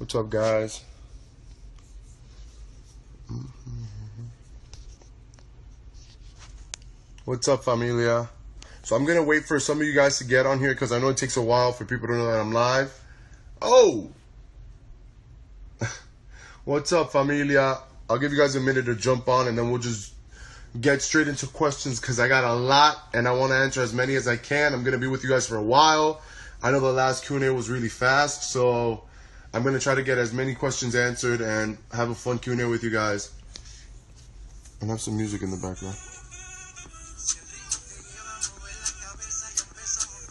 What's up, guys? What's up, familia? So I'm going to wait for some of you guys to get on here because I know it takes a while for people to know that I'm live. Oh! What's up, familia? I'll give you guys a minute to jump on and then we'll just get straight into questions because I got a lot and I want to answer as many as I can. I'm going to be with you guys for a while. I know the last Q&A was really fast, so I'm going to try to get as many questions answered and have a fun Q&A with you guys. And have some music in the background.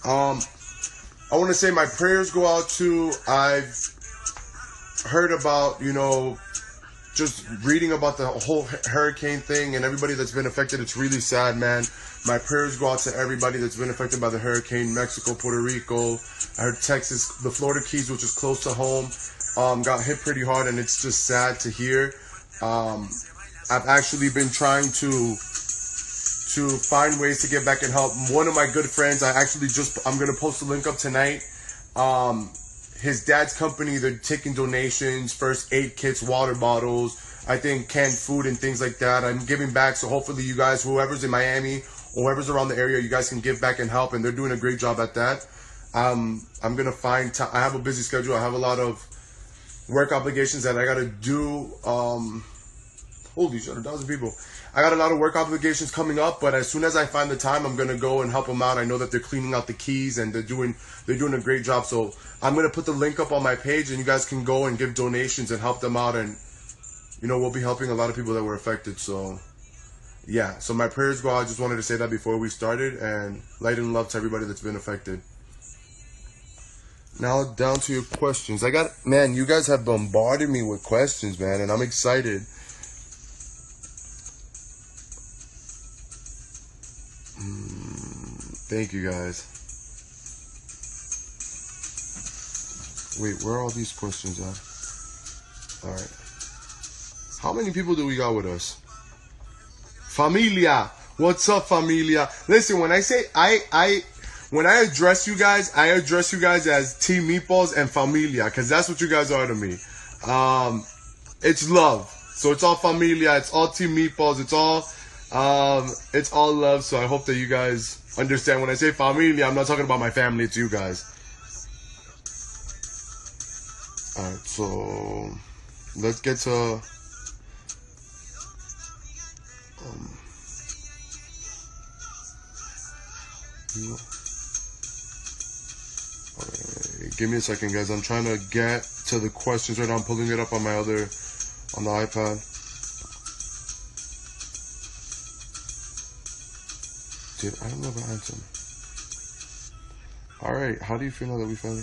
I want to say my prayers go out to, I've heard about, just reading about the whole hurricane thing and everybody that's been affected. It's really sad, man. My prayers go out to everybody that's been affected by the hurricane. Mexico, Puerto Rico, I heard Texas, the Florida Keys, which is close to home, got hit pretty hard, and it's just sad to hear. I've actually been trying to find ways to get back and help. One of my good friends, I'm going to post a link up tonight. His dad's company, they're taking donations, first aid kits, water bottles, I think canned food and things like that. I'm giving back, so hopefully you guys, whoever's in Miami, whoever's around the area, you guys can give back and help, and they're doing a great job at that. I'm going to find time. I have a busy schedule. I have a lot of work obligations that I got to do. Holy shit, 1,000 people. I got a lot of work obligations coming up, but as soon as I find the time, I'm gonna go and help them out. I know that they're cleaning out the keys and they're doing a great job. So I'm gonna put the link up on my page, and you guys can go and give donations and help them out. And we'll be helping a lot of people that were affected. So yeah, so my prayers go out. I just wanted to say that before we started, and light and love to everybody that's been affected. Now down to your questions. You guys have bombarded me with questions, man, and I'm excited. Thank you, guys. Wait, where are all these questions at? Alright. How many people do we got with us? Familia! What's up, familia? Listen, when I say when I address you guys, I address you guys as Team Meatballs and Familia, because that's what you guys are to me. It's love. So it's all Familia, it's all Team Meatballs, it's all love. So I hope that you guys understand when I say familia, I'm not talking about my family, it's you guys. Alright, so let's get to alright, give me a second, guys. I'm trying to get to the questions right now. I'm pulling it up on the iPad. I don't know if I answered. Alright, how do you feel now that we finally...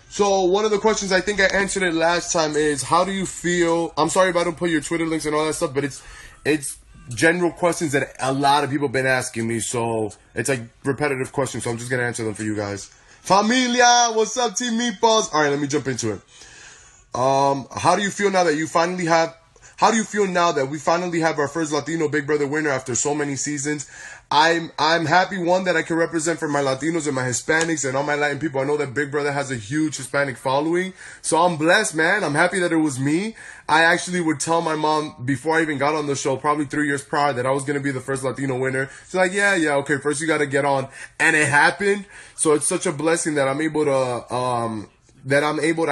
So, one of the questions, I think I answered it last time, is how do you feel... I'm sorry if I don't put your Twitter links and all that stuff, but it's general questions that a lot of people have been asking me, so it's like repetitive questions, so I'm just going to answer them for you guys. Familia, what's up, Team Meatballs? Alright, let me jump into it. How do you feel now that we finally have our first Latino Big Brother winner after so many seasons? I'm happy, one, that I can represent for my Latinos and my Hispanics and all my Latin people. I know that Big Brother has a huge Hispanic following, so I'm blessed, man. I'm happy that it was me. I actually would tell my mom before I even got on the show, probably 3 years prior, that I was going to be the first Latino winner. She's like, yeah, okay, first you got to get on. And it happened. So it's such a blessing that I'm able to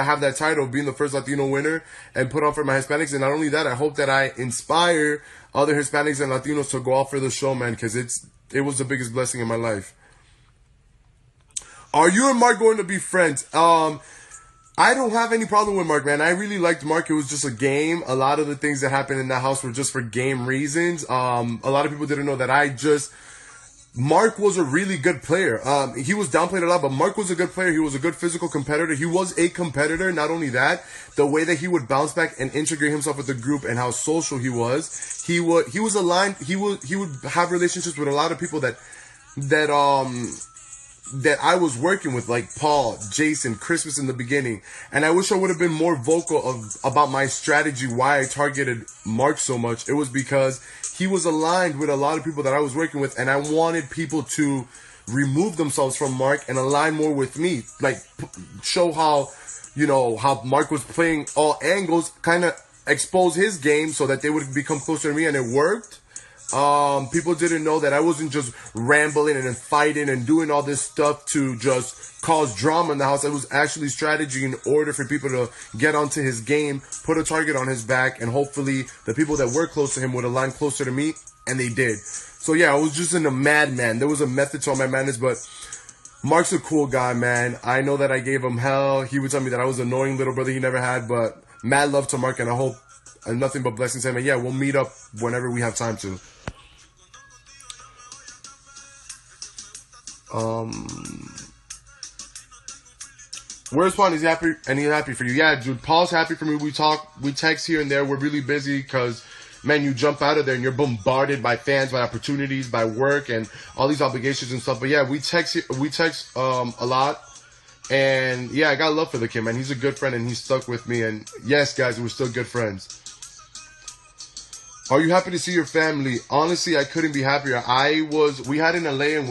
have that title of being the first Latino winner and put on for my Hispanics. And not only that, I hope that I inspire other Hispanics and Latinos to go out for the show, man, because it was the biggest blessing in my life. Are you and Mark going to be friends? I don't have any problem with Mark, man. I really liked Mark. It was just a game. A lot of the things that happened in that house were just for game reasons. A lot of people didn't know that Mark was a really good player. He was downplayed a lot, but Mark was a good player. He was a good physical competitor. He was a competitor. Not only that, the way that he would bounce back and integrate himself with the group and how social he was. He was aligned. He would have relationships with a lot of people that I was working with, like Paul, Jason, Christmas in the beginning. And I wish I would have been more vocal about my strategy, why I targeted Mark so much. It was because he was aligned with a lot of people that I was working with, and I wanted people to remove themselves from Mark and align more with me. Like, show how you know, how Mark was playing all angles, kind of expose his game so that they would become closer to me, and it worked. People didn't know that I wasn't just rambling and fighting and doing all this stuff to just cause drama in the house. It was actually strategy in order for people to get onto his game, put a target on his back, and hopefully the people that were close to him would align closer to me, and they did. So yeah, I was just in a madman. There was a method to all my madness, but Mark's a cool guy, man. I know that I gave him hell. He would tell me that I was an annoying little brother he never had, but mad love to Mark, and I hope nothing but blessings to him. And yeah, we'll meet up whenever we have time to. Where's Juan? Is he happy? And he's happy for you. Yeah, dude, Paul's happy for me. We talk, we text here and there. We're really busy because, man, you jump out of there and you're bombarded by fans, by opportunities, by work, and all these obligations and stuff. But yeah, we text a lot. And yeah, I got love for the kid, man. He's a good friend and he's stuck with me. And yes, guys, we're still good friends. Are you happy to see your family? Honestly, I couldn't be happier. We had in LA and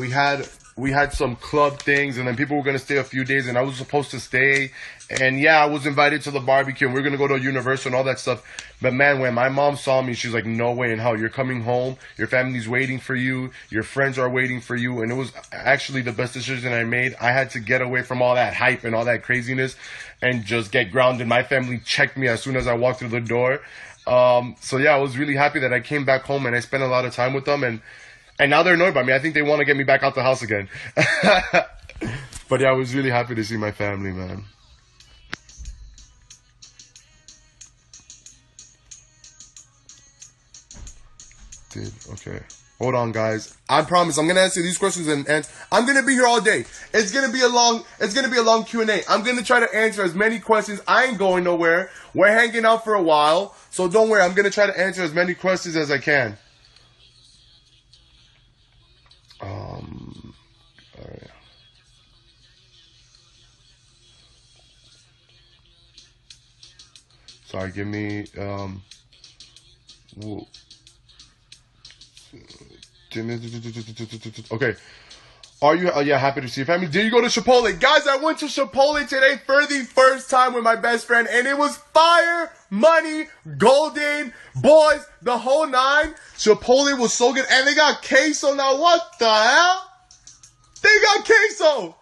we had some club things, and then people were going to stay a few days, and I was supposed to stay. And yeah, I was invited to the barbecue, and we are going to go to Universal and all that stuff. But man, when my mom saw me, she's like, no way in hell, you're coming home. Your family's waiting for you. Your friends are waiting for you. And it was actually the best decision I made. I had to get away from all that hype and all that craziness and just get grounded. My family checked me as soon as I walked through the door. So yeah, I was really happy that I came back home and I spent a lot of time with them, and now they're annoyed by me. I think they want to get me back out the house again. But yeah, I was really happy to see my family, man. Okay. Hold on, guys. I promise I'm gonna answer these questions and I'm gonna be here all day. It's gonna be a long Q&A. I'm gonna try to answer as many questions. I ain't going nowhere. We're hanging out for a while, so don't worry. I'm gonna try to answer as many questions as I can. All right. Sorry, give me okay. Are you happy to see your family? Did you go to Chipotle? Guys, I went to Chipotle today for the first time with my best friend, and it was fire, money, golden, boys, the whole nine. Chipotle was so good, and they got queso now. What the hell? They got queso!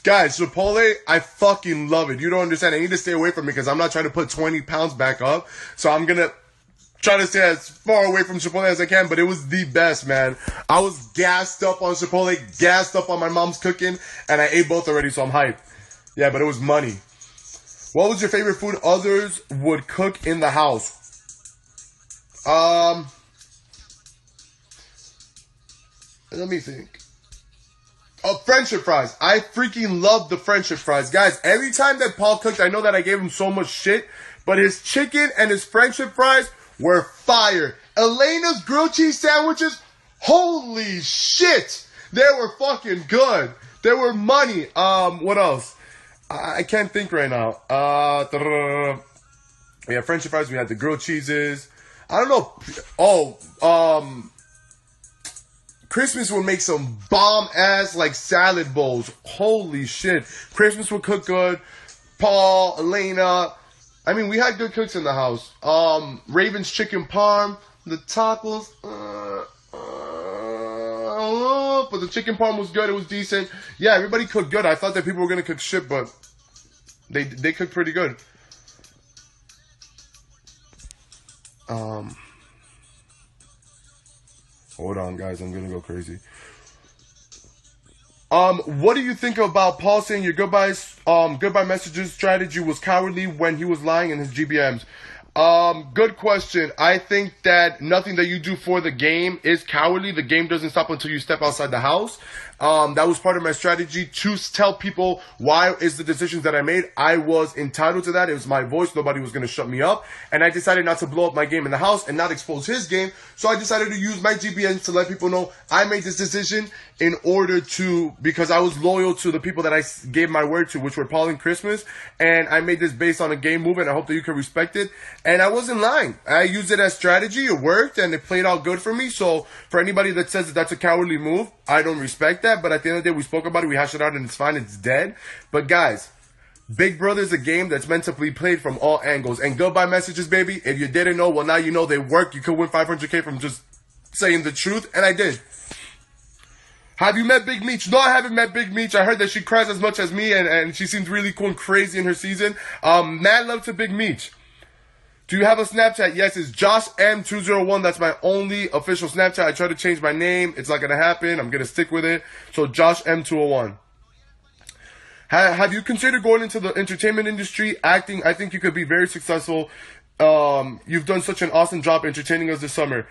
Guys, Chipotle, I fucking love it. You don't understand. I need to stay away from it because I'm not trying to put 20 pounds back up. So I'm gonna try to stay as far away from Chipotle as I can, but it was the best, man. I was gassed up on Chipotle, gassed up on my mom's cooking, and I ate both already, so I'm hyped. Yeah, but it was money. What was your favorite food others would cook in the house? Let me think. Oh, friendship fries. I freaking love the friendship fries. Guys, every time that Paul cooked, I know that I gave him so much shit, but his chicken and his friendship fries were fire. Elena's grilled cheese sandwiches, holy shit. They were fucking good. They were money. What else? I can't think right now. Yeah, friendship fries. We had the grilled cheeses. I don't know. Christmas would make some bomb-ass, like, salad bowls. Holy shit. Christmas would cook good. Paul, Elena. I mean, we had good cooks in the house. Raven's chicken parm. The tacos. But the chicken parm was good. It was decent. Yeah, everybody cooked good. I thought that people were going to cook shit, but they cooked pretty good. Hold on, guys. I'm gonna go crazy. What do you think about Paul saying your goodbye messages strategy was cowardly when he was lying in his GBMs? Good question. I think that nothing that you do for the game is cowardly. The game doesn't stop until you step outside the house. That was part of my strategy to tell people why is the decisions that I made. I was entitled to that. It was my voice. Nobody was going to shut me up. And I decided not to blow up my game in the house and not expose his game. So I decided to use my GBNs to let people know I made this decision in order to, because I was loyal to the people that I gave my word to, which were Paul and Christmas. And I made this based on a game move, and I hope that you can respect it. And I wasn't lying. I used it as strategy. It worked, and it played out good for me. So for anybody that says that that's a cowardly move, I don't respect that. But at the end of the day, we spoke about it. We hashed it out, and it's fine. It's dead. But guys, Big Brother is a game that's meant to be played from all angles. And goodbye messages, baby. If you didn't know, well, now you know they work. You could win 500K from just saying the truth. And I did. Have you met Big Meech? No, I haven't met Big Meech. I heard that she cries as much as me, and she seems really cool and crazy in her season. Mad love to Big Meech. Do you have a Snapchat? Yes, it's Josh M201. That's my only official Snapchat. I tried to change my name. It's not going to happen. I'm going to stick with it. So Josh M201. Have you considered going into the entertainment industry, acting? I think you could be very successful. You've done such an awesome job entertaining us this summer.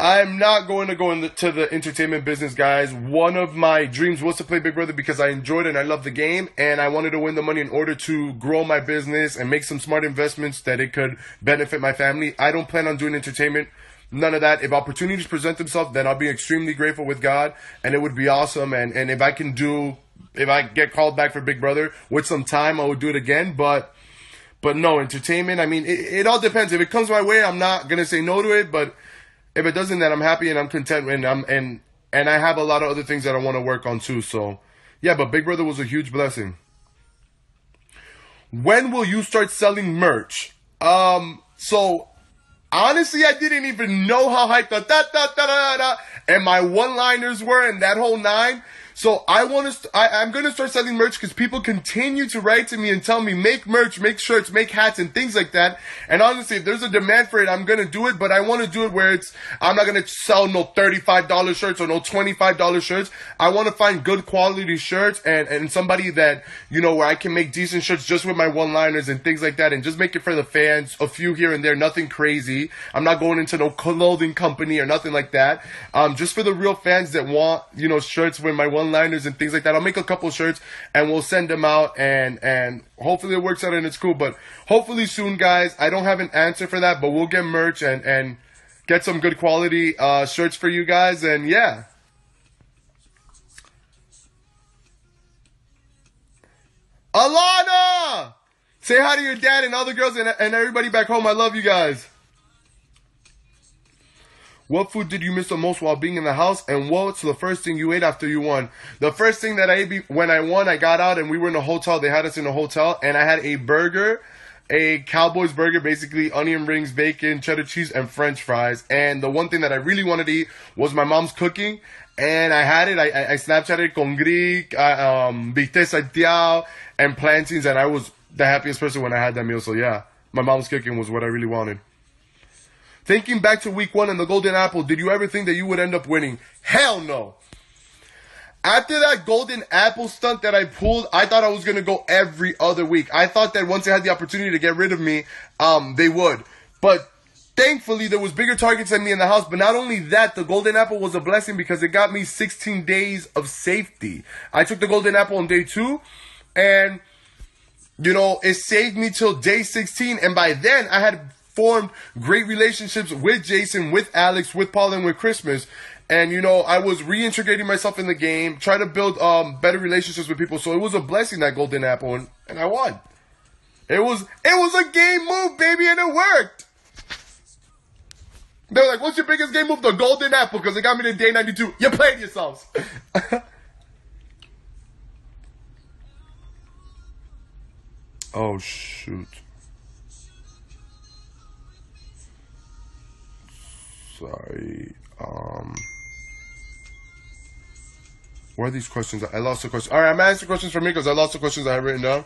I'm not going to go into the entertainment business, guys. One of my dreams was to play Big Brother because I enjoyed it and I love the game, and I wanted to win the money in order to grow my business and make some smart investments that it could benefit my family. I don't plan on doing entertainment. None of that. If opportunities present themselves, then I'll be extremely grateful with God, and it would be awesome. And if I get called back for Big Brother with some time, I would do it again. But no, entertainment, I mean, it all depends. If it comes my way, I'm not going to say no to it. But if it doesn't, then I'm happy and I'm content. And I have a lot of other things that I want to work on too. So, yeah, but Big Brother was a huge blessing. When will you start selling merch? So, honestly, I didn't even know how hyped the da-da-da-da-da and my one-liners were and that whole nine. So I'm going to start selling merch because people continue to write to me and tell me, make merch, make shirts, make hats and things like that. And honestly, if there's a demand for it, I'm going to do it. But I want to do it where I'm not going to sell no $35 shirts or no $25 shirts. I want to find good quality shirts and somebody that, you know, where I can make decent shirts just with my one-liners and things like that. And just make it for the fans, a few here and there, nothing crazy. I'm not going into no clothing company or nothing like that. Just for the real fans that want, you know, shirts with my one-liners and things like that. I'll make a couple shirts and we'll send them out and hopefully it works out and it's cool. But hopefully soon, guys. I don't have an answer for that, but we'll get merch and get some good quality shirts for you guys. And yeah. Alana! Say hi to your dad and all the girls and everybody back home. I love you guys. What food did you miss the most while being in the house? And what's the first thing you ate after you won? The first thing that I ate when I won, I got out and we were in a hotel. They had us in a hotel and I had a burger, a Cowboys burger, basically onion rings, bacon, cheddar cheese, and French fries. And the one thing that I really wanted to eat was my mom's cooking. And I had it. I Snapchatted con Greek, bistec salteado, and plantains. And I was the happiest person when I had that meal. So yeah, my mom's cooking was what I really wanted. Thinking back to week 1 and the Golden Apple, did you ever think that you would end up winning? Hell no. After that Golden Apple stunt that I pulled, I thought I was going to go every other week. I thought that once they had the opportunity to get rid of me, they would. But thankfully, there was bigger targets than me in the house. But not only that, the Golden Apple was a blessing because it got me 16 days of safety. I took the Golden Apple on day 2, and, you know, it saved me till day 16. And by then, I had formed great relationships with Jason, with Alex, with Paul, and with Christmas. And, you know, I was reintegrating myself in the game, trying to build better relationships with people. So it was a blessing, that Golden Apple, and I won. It was a game move, baby, and it worked. They were like, what's your biggest game move? The Golden Apple, because it got me to day 92. You played yourselves. Oh, shoot. Sorry. Where are these questions? I lost the question. All right, I'm answering questions for me because I lost the questions I had written down.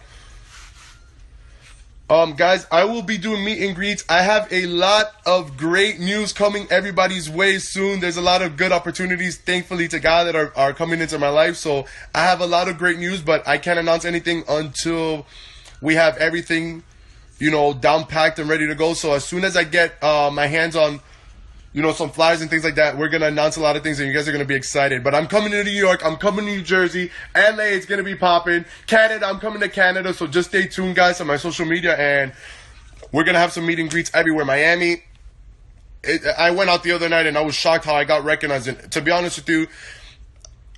Guys, I will be doing meet and greets. I have a lot of great news coming everybody's way soon. There's a lot of good opportunities, thankfully to God, that are coming into my life. So I have a lot of great news, but I can't announce anything until we have everything, you know, down packed and ready to go. So as soon as I get my hands on, you know, some flyers and things like that, we're going to announce a lot of things and you guys are going to be excited. But I'm coming to New York. I'm coming to New Jersey. LA, it's going to be popping. Canada, I'm coming to Canada. So just stay tuned, guys, on my social media. And we're going to have some meet and greets everywhere. Miami. I went out the other night and I was shocked how I got recognized. And to be honest with you,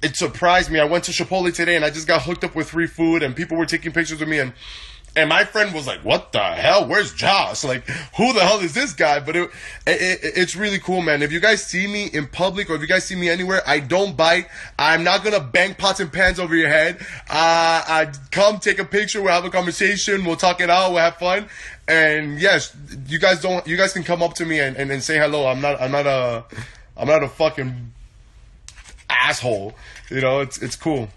it surprised me. I went to Chipotle today and I just got hooked up with free food and people were taking pictures with me. And And my friend was like, what the hell? Where's Josh? Like, who the hell is this guy? But it's really cool, man. If you guys see me in public or if you guys see me anywhere, I don't bite. I'm not going to bang pots and pans over your head. I come take a picture. We'll have a conversation. We'll talk it out. We'll have fun. And yes, you guys can come up to me and say hello. I'm not a fucking asshole. You know, it's cool.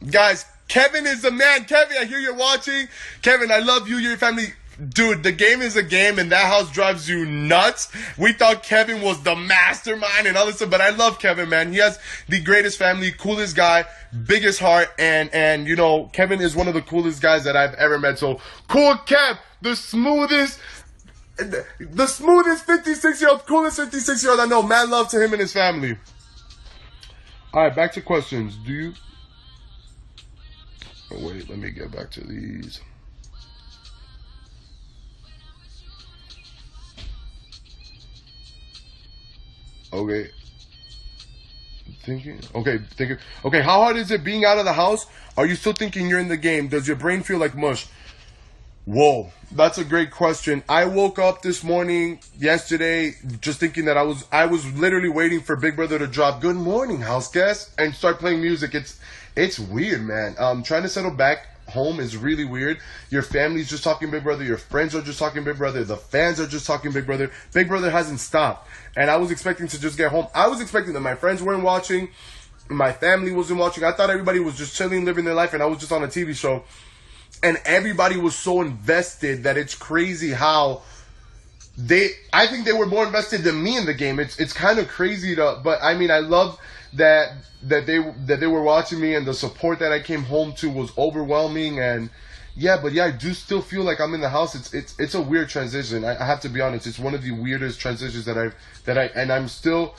Guys, Kevin is the man. Kevin, I hear you're watching. Kevin, I love you, your family. Dude, the game is a game and that house drives you nuts. We thought Kevin was the mastermind and all this stuff, but I love Kevin, man. He has the greatest family, coolest guy, biggest heart, and you know, Kevin is one of the coolest guys that I've ever met. So, cool Kev, the smoothest 56-year-old, coolest 56-year-old I know. Mad love to him and his family. Alright, back to questions. Do you... Oh, wait, let me get back to these. Okay. Thinking. Okay, how hard is it being out of the house? Are you still thinking you're in the game? Does your brain feel like mush? Whoa, that's a great question. I woke up this morning, yesterday, just thinking that I was literally waiting for Big Brother to drop "Good Morning, House Guest" and start playing music. It's weird, man. Trying to settle back home is really weird. Your family's just talking Big Brother. Your friends are just talking Big Brother. The fans are just talking Big Brother. Big Brother hasn't stopped. And I was expecting to just get home. I was expecting that my friends weren't watching. My family wasn't watching. I thought everybody was just chilling, living their life, and I was just on a TV show. And everybody was so invested that it's crazy how I think they were more invested than me in the game. It's kind of crazy but I mean, I love that they were watching me, and the support that I came home to was overwhelming. And I do still feel like I'm in the house. It's a weird transition. I have to be honest. It's one of the weirdest transitions I'm still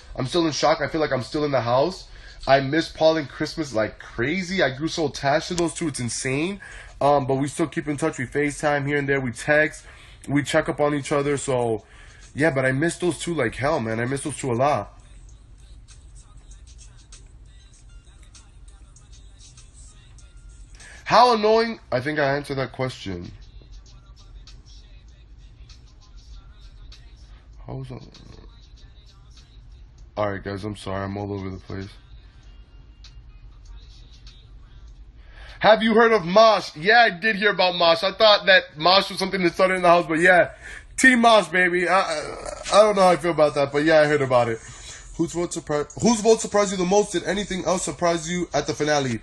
in shock. I feel like I'm still in the house. I miss Paul and Christmas like crazy. I grew so attached to those two. It's insane. But we still keep in touch. We FaceTime here and there. We text. We check up on each other. So, yeah, but I miss those two like hell, man. I miss those two a lot. How annoying? I think I answered that question. Alright, guys, I'm sorry. I'm all over the place. Have you heard of Mosh? Yeah, I did hear about Mosh. I thought that Mosh was something that started in the house, but yeah. Team Mosh, baby. I don't know how I feel about that, but yeah, I heard about it. Whose vote surprised you the most? Did anything else surprise you at the finale?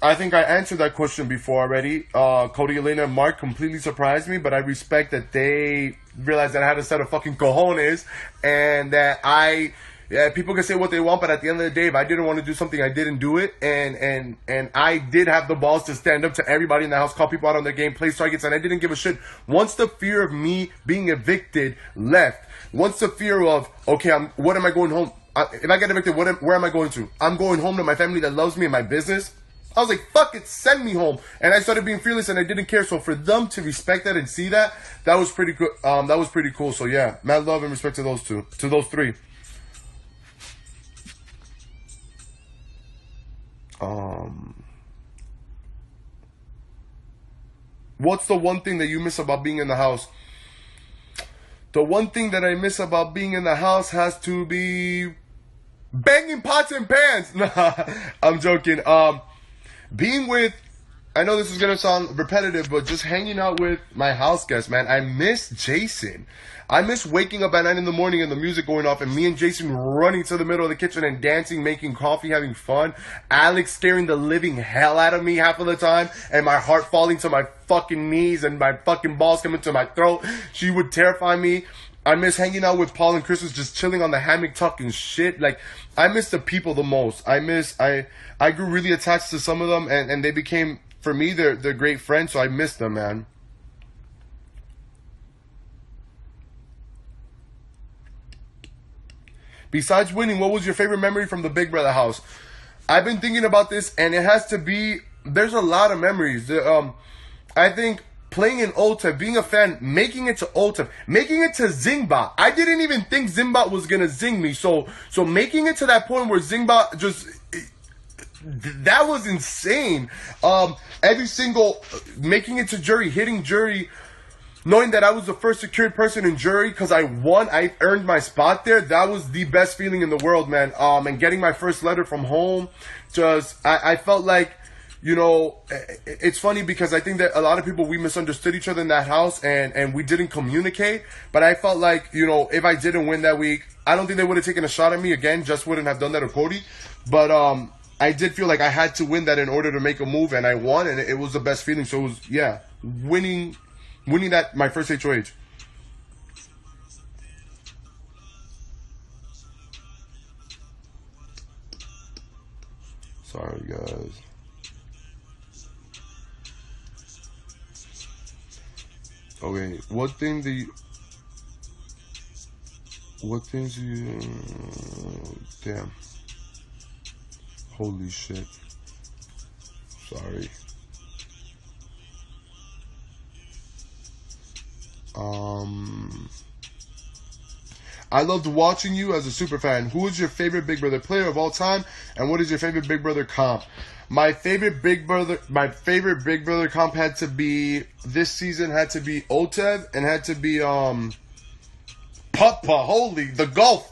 I think I answered that question before already. Cody, Elena, and Mark completely surprised me, but I respect that they realized that I had a set of fucking cojones, and that people can say what they want, but at the end of the day, if I didn't want to do something, I didn't do it. And I did have the balls to stand up to everybody in the house, call people out on their game, place targets, and I didn't give a shit. Once the fear of me being evicted left, once the fear of, okay, what am I going home? If I get evicted, where am I going to? I'm going home to my family that loves me and my business. I was like, fuck it, send me home. And I started being fearless, and I didn't care. So for them to respect that and see that, that was pretty good. That was pretty cool. So yeah, mad love and respect to those three. What's the one thing that you miss about being in the house? The one thing that I miss about being in the house has to be banging pots and pans. Nah, I'm joking. Being with, I know this is going to sound repetitive, but just hanging out with my house guests, man. I miss Jason. I miss waking up at 9 in the morning and the music going off and me and Jason running to the middle of the kitchen and dancing, making coffee, having fun. Alex scaring the living hell out of me half of the time and my heart falling to my fucking knees and my fucking balls coming to my throat. She would terrify me. I miss hanging out with Paul and Christmas, just chilling on the hammock talking shit. Like, I miss the people the most. I grew really attached to some of them, and they became, for me, they're great friends, so I miss them, man. Besides winning, what was your favorite memory from the Big Brother house? I've been thinking about this, and it has to be, there's a lot of memories. I think playing in OTEV, being a fan, making it to OTEV, making it to Zingba. I didn't even think Zingba was gonna zing me. So making it to that point where Zingba just, that was insane. Every single, making it to jury, hitting jury, knowing that I was the first secured person in jury because I won, I earned my spot there. That was the best feeling in the world, man. And getting my first letter from home, I felt like, you know, it's funny because I think that a lot of people, we misunderstood each other in that house and we didn't communicate. But I felt like, you know, if I didn't win that week, I don't think they would have taken a shot at me again. Just wouldn't have done that to Cody. But I did feel like I had to win that in order to make a move, and I won, and it was the best feeling. So it was, yeah, winning that, my first HOH. Sorry, guys. Okay, what things do you, damn. Holy shit. Sorry. I loved watching you as a super fan. Who is your favorite Big Brother player of all time, and what is your favorite Big Brother comp? My favorite Big Brother comp had to be, this season had to be OTEV, and had to be Papa. Holy, the golf.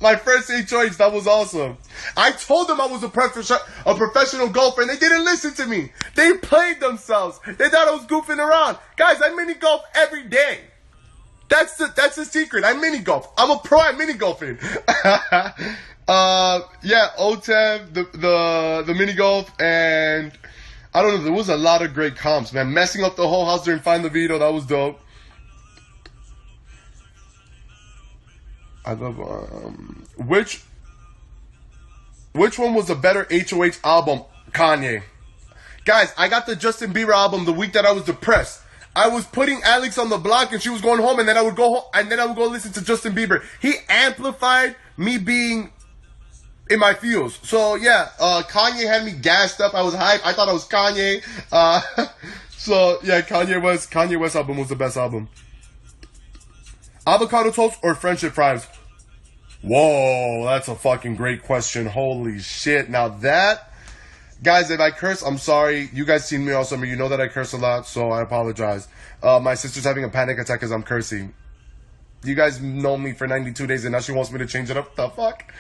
My first HOH, that was awesome. I told them I was a professional golfer, and they didn't listen to me. They played themselves. They thought I was goofing around. Guys, I mini golf every day. That's the secret. I mini golf. I'm a pro at mini golfing. Yeah, OTEV, the mini golf, and I don't know, there was a lot of great comps, man. Messing up the whole house during Find the Veto, that was dope. I love, which one was a better HOH album? Kanye. Guys, I got the Justin Bieber album the week that I was depressed. I was putting Alex on the block and she was going home, and then I would go home, and then I would go listen to Justin Bieber. He amplified me being in my feels. So yeah, Kanye had me gassed up. I was hyped. I thought I was Kanye. So yeah, Kanye West album was the best album. Avocado toast or friendship fries? Whoa, that's a fucking great question. Holy shit. Now that, guys, if I curse, I'm sorry. You guys seen me all summer. You know that I curse a lot, so I apologize. My sister's having a panic attack because I'm cursing. You guys know me for 92 days and now she wants me to change it up. The fuck?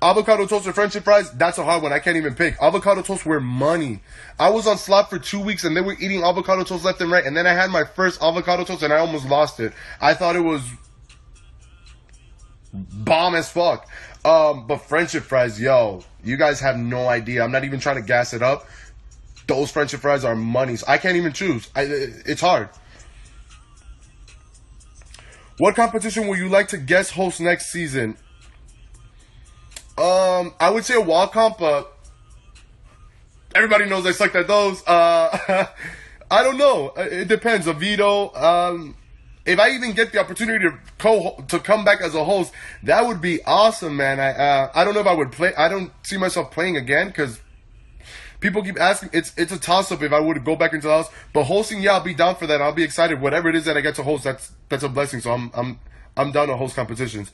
Avocado toast or friendship fries? That's a hard one. I can't even pick. Avocado toast were money. I was on slot for 2 weeks and they were eating avocado toast left and right. And then I had my first avocado toast and I almost lost it. I thought it was bomb as fuck. But friendship fries, yo, you guys have no idea. I'm not even trying to gas it up. Those friendship fries are money. So I can't even choose. It's hard. What competition would you like to guest host next season? I would say a wall comp, but everybody knows I sucked at those. I don't know. It depends. A veto. If I even get the opportunity to come back as a host, that would be awesome, man. I don't know if I would play. I don't see myself playing again because people keep asking. It's a toss up if I would go back into the house. But hosting, yeah, I'll be down for that. I'll be excited. Whatever it is that I get to host, that's a blessing. So I'm down to host competitions.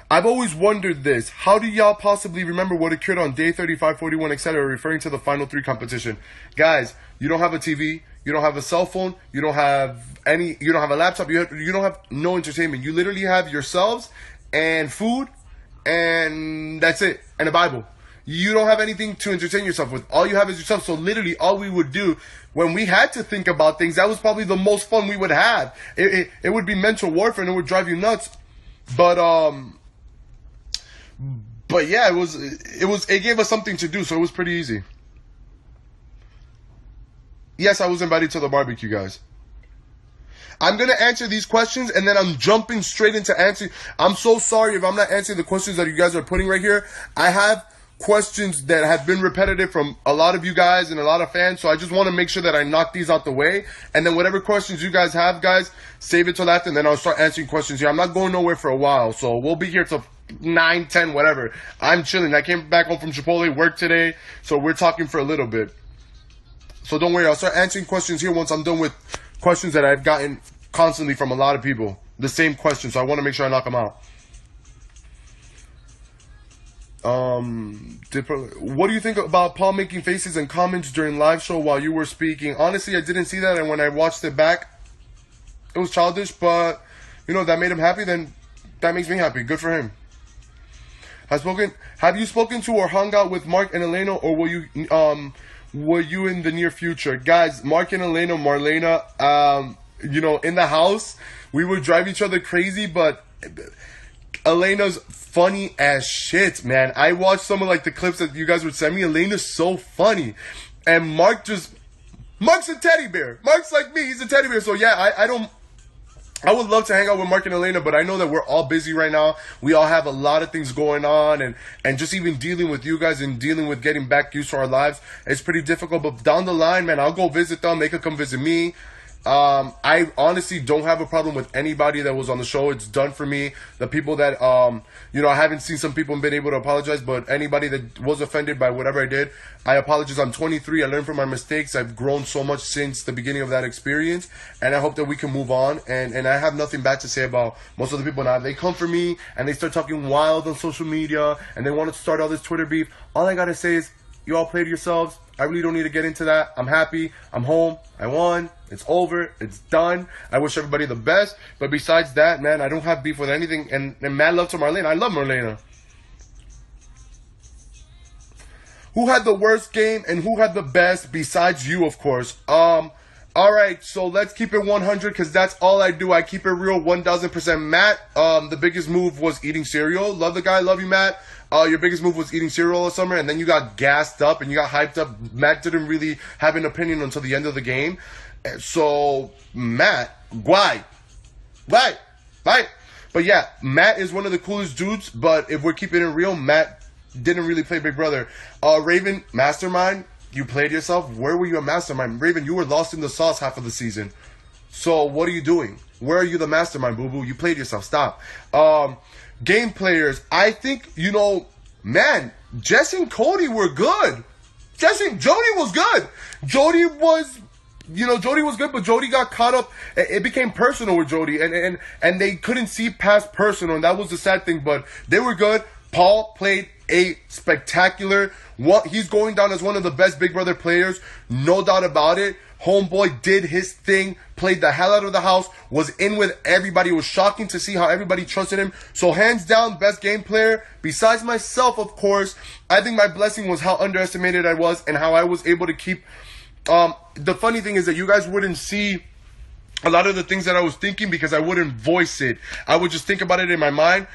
I've always wondered this. How do y'all possibly remember what occurred on day 35, 41, etc., referring to the final 3 competition? Guys, you don't have a TV, you don't have a cell phone, you don't have a laptop, you don't have no entertainment. You literally have yourselves and food, and that's it, and a Bible. You don't have anything to entertain yourself with. All you have is yourself. So literally all we would do when we had to think about things, that was probably the most fun we would have. It would be mental warfare and it would drive you nuts. But yeah, it gave us something to do, so it was pretty easy. Yes, I was invited to the barbecue, guys. I'm going to answer these questions, and then I'm jumping straight into answering. I'm so sorry if I'm not answering the questions that you guys are putting right here. I have questions that have been repetitive from a lot of you guys and a lot of fans, so I just want to make sure that I knock these out the way. And then whatever questions you guys have, guys, save it till after, and then I'll start answering questions here. I'm not going nowhere for a while, so we'll be here till 9, 10, whatever. I'm chilling. I came back home from Chipotle, work today, so we're talking for a little bit. So don't worry, I'll start answering questions here once I'm done with questions that I've gotten constantly from a lot of people. The same questions, so I want to make sure I knock them out. What do you think about Paul making faces and comments during live show while you were speaking? Honestly, I didn't see that, and when I watched it back, it was childish, but, you know, that made him happy, then that makes me happy. Good for him. Have you spoken to or hung out with Mark and Elena, or will you in the near future? Guys, Mark and Elena, Marlena, you know, in the house, we would drive each other crazy, but Elena's funny as shit, man. I watched some of like the clips that you guys would send me. Elena's so funny. And Mark's a teddy bear. Mark's like me, he's a teddy bear. So yeah, I would love to hang out with Mark and Elena, but I know that we're all busy right now. We all have a lot of things going on, and just even dealing with you guys and dealing with getting back used to our lives, it's pretty difficult. But down the line, man, I'll go visit them. They could come visit me. I honestly don't have a problem with anybody that was on the show. It's done for me. The people that, you know, I haven't seen some people and been able to apologize, but anybody that was offended by whatever I did, I apologize. I'm 23. I learned from my mistakes. I've grown so much since the beginning of that experience, and I hope that we can move on. And I have nothing bad to say about most of the people now. They come for me and they start talking wild on social media and they want to start all this Twitter beef. All I gotta say is, you all played yourselves. I really don't need to get into that. I'm happy. I'm home. I won. It's over. It's done. I wish everybody the best. But besides that, man, I don't have beef with anything. And mad love to Marlena. I love Marlena. Who had the worst game and who had the best besides you, of course? All right, so let's keep it 100 because that's all I do. I keep it real 1,000%. Matt, the biggest move was eating cereal. Love the guy. Love you, Matt. Your biggest move was eating cereal all summer, and then you got gassed up and you got hyped up. Matt didn't really have an opinion until the end of the game. So, Matt, why? But yeah, Matt is one of the coolest dudes, but if we're keeping it real, Matt didn't really play Big Brother. Raven, Mastermind, you played yourself. Where were you at Mastermind? Raven, you were lost in the sauce half of the season. So, what are you doing? Where are you the Mastermind, boo-boo? You played yourself. Stop. Game players, I think, you know, man, Jess and Cody were good. Jody was good. Jody was good, but Jody got caught up. It became personal with Jody, and they couldn't see past personal, and that was the sad thing, but they were good. Paul played a spectacular, he's going down as one of the best Big Brother players, no doubt about it. Homeboy did his thing, played the hell out of the house, was in with everybody. It was shocking to see how everybody trusted him. So hands down, best game player. Besides myself, of course, I think my blessing was how underestimated I was and how I was able to keep... the funny thing is that you guys wouldn't see a lot of the things that I was thinking because I wouldn't voice it. I would just think about it in my mind.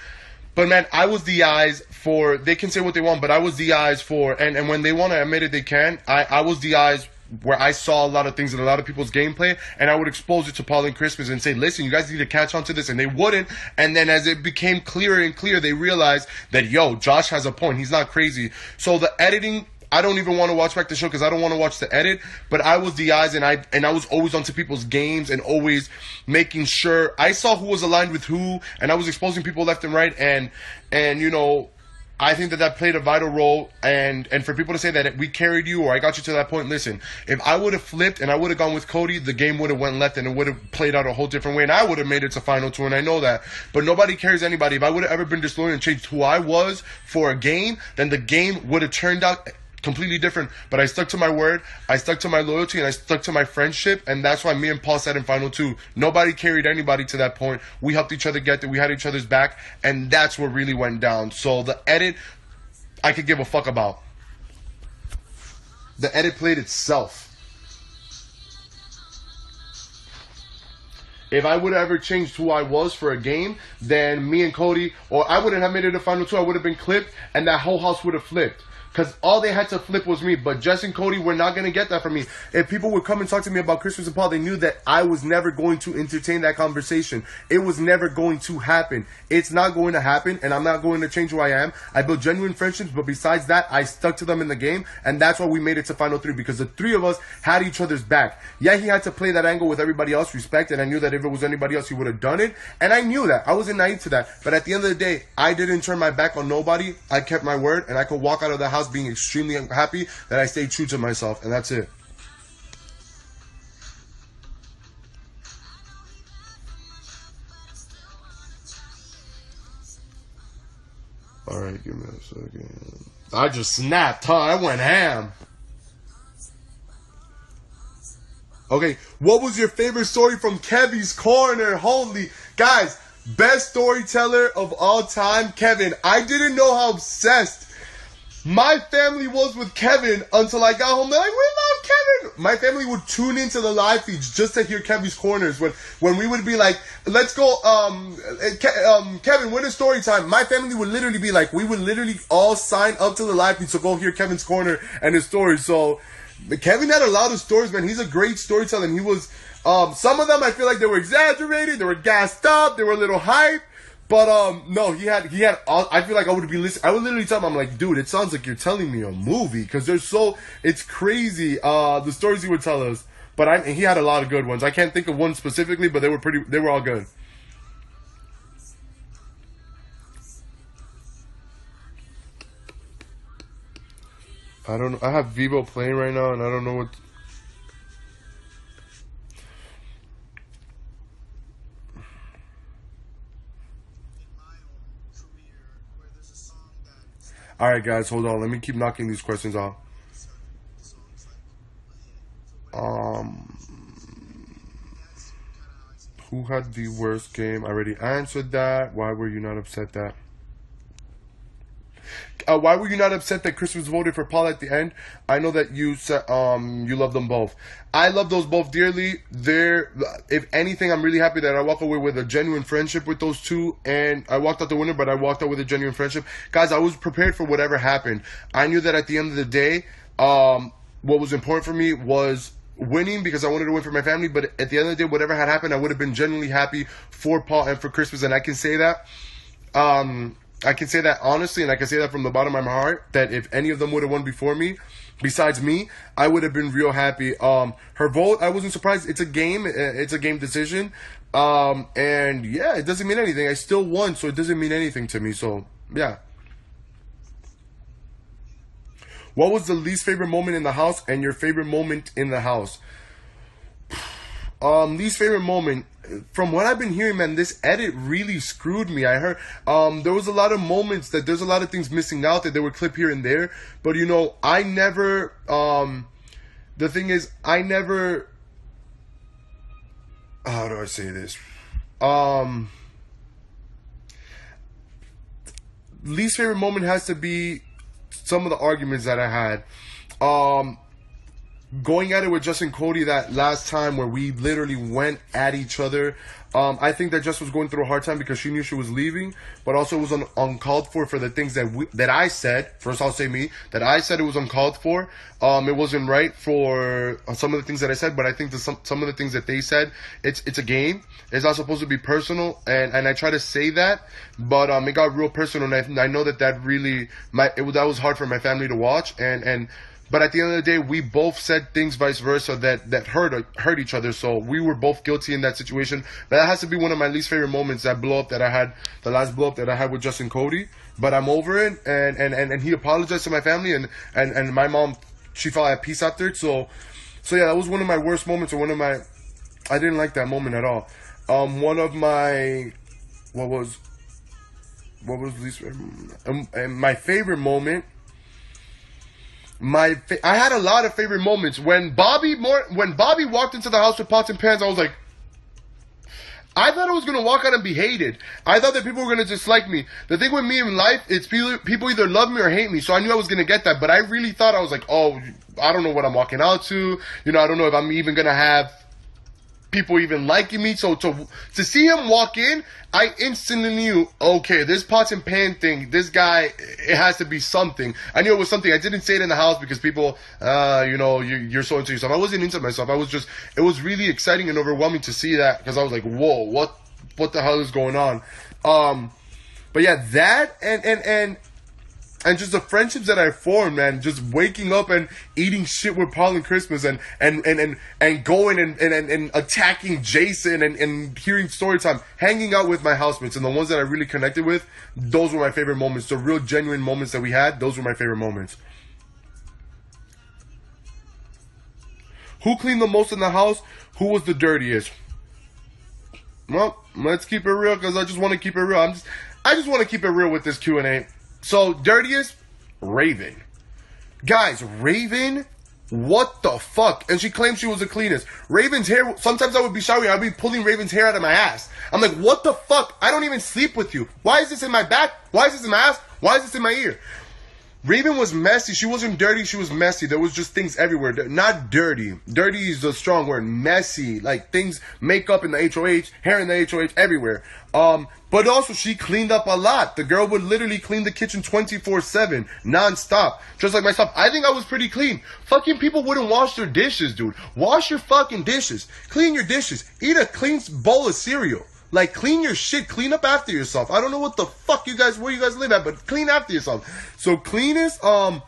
But man, I was the eyes for... They can say what they want, but I was the eyes for... And when they want to admit it, they can. I was the eyes where I saw a lot of things in a lot of people's gameplay, and I would expose it to Paul and Christmas and say, listen, you guys need to catch on to this, and they wouldn't. And then as it became clearer and clearer, they realized that, yo, Josh has a point. He's not crazy. So the editing, I don't even want to watch back the show because I don't want to watch the edit, but I was the eyes, and I was always onto people's games and always making sure I saw who was aligned with who, and I was exposing people left and right, and you know, I think that played a vital role, and for people to say that we carried you or I got you to that point, listen, if I would have flipped and I would have gone with Cody, the game would have went left and it would have played out a whole different way, and I would have made it to Final Two, and I know that. But nobody carries anybody. If I would have ever been disloyal and changed who I was for a game, then the game would have turned out completely different. But I stuck to my word, I stuck to my loyalty, and I stuck to my friendship, and that's why me and Paul said in Final Two, nobody carried anybody to that point. We helped each other get there, we had each other's back, and that's what really went down. So the edit, I could give a fuck about. The edit played itself. If I would have ever changed who I was for a game, then me and Cody, or I wouldn't have made it to Final Two, I would have been clipped, and that whole house would have flipped. Because all they had to flip was me. But Jess and Cody were not going to get that from me. If people would come and talk to me about Christmas and Paul, they knew that I was never going to entertain that conversation. It was never going to happen. It's not going to happen, and I'm not going to change who I am. I built genuine friendships, but besides that, I stuck to them in the game, and that's why we made it to Final 3, because the three of us had each other's back. Yeah, he had to play that angle with everybody else, respect, and I knew that if it was anybody else, he would have done it, and I knew that. I wasn't naive to that, but at the end of the day, I didn't turn my back on nobody. I kept my word, and I could walk out of the house being extremely happy that I stayed true to myself, and that's it. Alright, give me a second. I just snapped, huh? I went ham. Okay, what was your favorite story from Kevy's Corner? Holy, guys, best storyteller of all time, Kevin. I didn't know how obsessed my family was with Kevin until I got home. They're like, we love Kevin. My family would tune into the live feeds just to hear Kevy's Corners. When we would be like, let's go, Kevin, when is story time? My family would literally be like, we would literally all sign up to the live feed to go hear Kevin's Corner and his stories. So Kevin had a lot of stories, man. He's a great storyteller. And he was, some of them I feel like they were exaggerated, they were gassed up, they were a little hype. But no, he had I feel like I would be listening. I would literally tell him, I'm like, dude, it sounds like you're telling me a movie, because it's crazy, the stories he would tell us. But he had a lot of good ones. I can't think of one specifically, but they were all good. I don't know. I have Vivo playing right now, and I don't know what. Alright, guys, hold on. Let me keep knocking these questions off. Who had the worst game? I already answered that. Why were you not upset that? Why were you not upset that Chris was voted for Paul at the end? I know that you said you love them both. I love those both dearly. If anything, I'm really happy that I walk away with a genuine friendship with those two, and I walked out the winner, but I walked out with a genuine friendship. Guys, I was prepared for whatever happened. I knew that at the end of the day, what was important for me was winning, because I wanted to win for my family. But at the end of the day, whatever had happened, I would have been genuinely happy for Paul and for Christmas, and I can say that. I can say that honestly, and I can say that from the bottom of my heart, that if any of them would have won before me, besides me, I would have been real happy. Her vote, I wasn't surprised. It's a game. It's a game decision. And yeah, it doesn't mean anything. I still won, so it doesn't mean anything to me. So, yeah. What was the least favorite moment in the house and your favorite moment in the house? Least favorite moment. From what I've been hearing, man, this edit really screwed me. I heard there was a lot of moments that there's a lot of things missing out, that they were clipped here and there. But, you know, I never, the thing is, I never, how do I say this? Least favorite moment has to be some of the arguments that I had. Going at it with Jess and Cody that last time where we literally went at each other. I think that Jess was going through a hard time because she knew she was leaving, but also it was uncalled for the things that I said. First, I'll say me, that I said it was uncalled for. It wasn't right for some of the things that I said, but I think some of the things that they said, it's a game. It's not supposed to be personal, and I try to say that, but it got real personal, and I know that really, that was hard for my family to watch, but at the end of the day, we both said things vice versa that hurt each other. So we were both guilty in that situation. But that has to be one of my least favorite moments, that blow up that I had, the last blow up that I had with Justin Cody. But I'm over it, and he apologized to my family, and my mom, she felt at peace after it. So yeah, that was one of my worst moments, or I didn't like that moment at all. One of my, what was least favorite? And my favorite moment. I had a lot of favorite moments. When Bobby walked into the house with pots and pans, I was like, I thought I was going to walk out and be hated. I thought that people were going to dislike me. The thing with me in life, it's people either love me or hate me. So I knew I was going to get that. But I really thought, I was like, oh, I don't know what I'm walking out to. You know, I don't know if I'm even going to have people even liking me. So to see him walk in, I instantly knew, okay, this pots and pan thing, this guy, it has to be something. I knew it was something. I didn't say it in the house because people, you're so into yourself. I wasn't into myself. It was really exciting and overwhelming to see that, because I was like, whoa, what the hell is going on? But yeah, that and just the friendships that I formed, man, just waking up and eating shit with Paul and Christmas and going and attacking Jason and hearing story time, hanging out with my housemates and the ones that I really connected with, those were my favorite moments. The real genuine moments that we had, those were my favorite moments. Who cleaned the most in the house? Who was the dirtiest? Well, let's keep it real, because I just want to keep it real. I just want to keep it real with this Q&A. So, dirtiest, Raven. Guys, Raven, what the fuck? And she claims she was the cleanest. Raven's hair, sometimes I would be showering, I'd be pulling Raven's hair out of my ass. I'm like, what the fuck? I don't even sleep with you. Why is this in my back? Why is this in my ass? Why is this in my ear? Raven was messy. She wasn't dirty, she was messy. There was just things everywhere. Not dirty. Dirty is a strong word. Messy. Like things, makeup in the HOH, hair in the HOH, everywhere. But also she cleaned up a lot. The girl would literally clean the kitchen 24/7, non-stop. Just like myself. I think I was pretty clean. Fucking people wouldn't wash their dishes, dude. Wash your fucking dishes. Clean your dishes. Eat a clean bowl of cereal. Like, clean your shit. Clean up after yourself. I don't know what the fuck where you guys live at, but clean after yourself. So, cleanest, I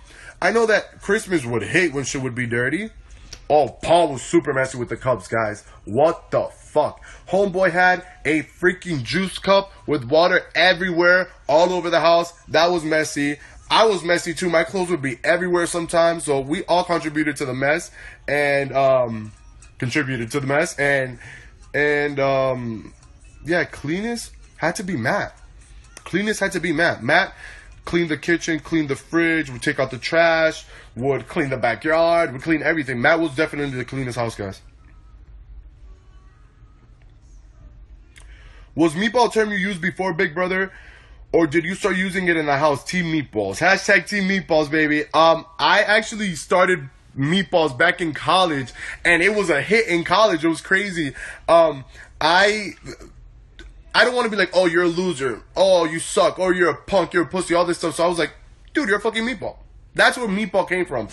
know that Christmas would hate when shit would be dirty. Oh, Paul was super messy with the cups, guys. What the fuck? Homeboy had a freaking juice cup with water everywhere, all over the house. That was messy. I was messy too. My clothes would be everywhere sometimes. So, we all contributed to the mess. And, yeah, cleanest had to be Matt. Cleanest had to be Matt. Matt cleaned the kitchen, cleaned the fridge, would take out the trash, would clean the backyard, would clean everything. Matt was definitely the cleanest house, guys. Was meatball a term you used before Big Brother? Or did you start using it in the house? Team Meatballs. Hashtag Team Meatballs, baby. I actually started meatballs back in college, and it was a hit in college. It was crazy. I don't want to be like, oh, you're a loser. Oh, you suck. Or you're a punk. You're a pussy. All this stuff. So I was like, dude, you're a fucking meatball. That's where meatball came from.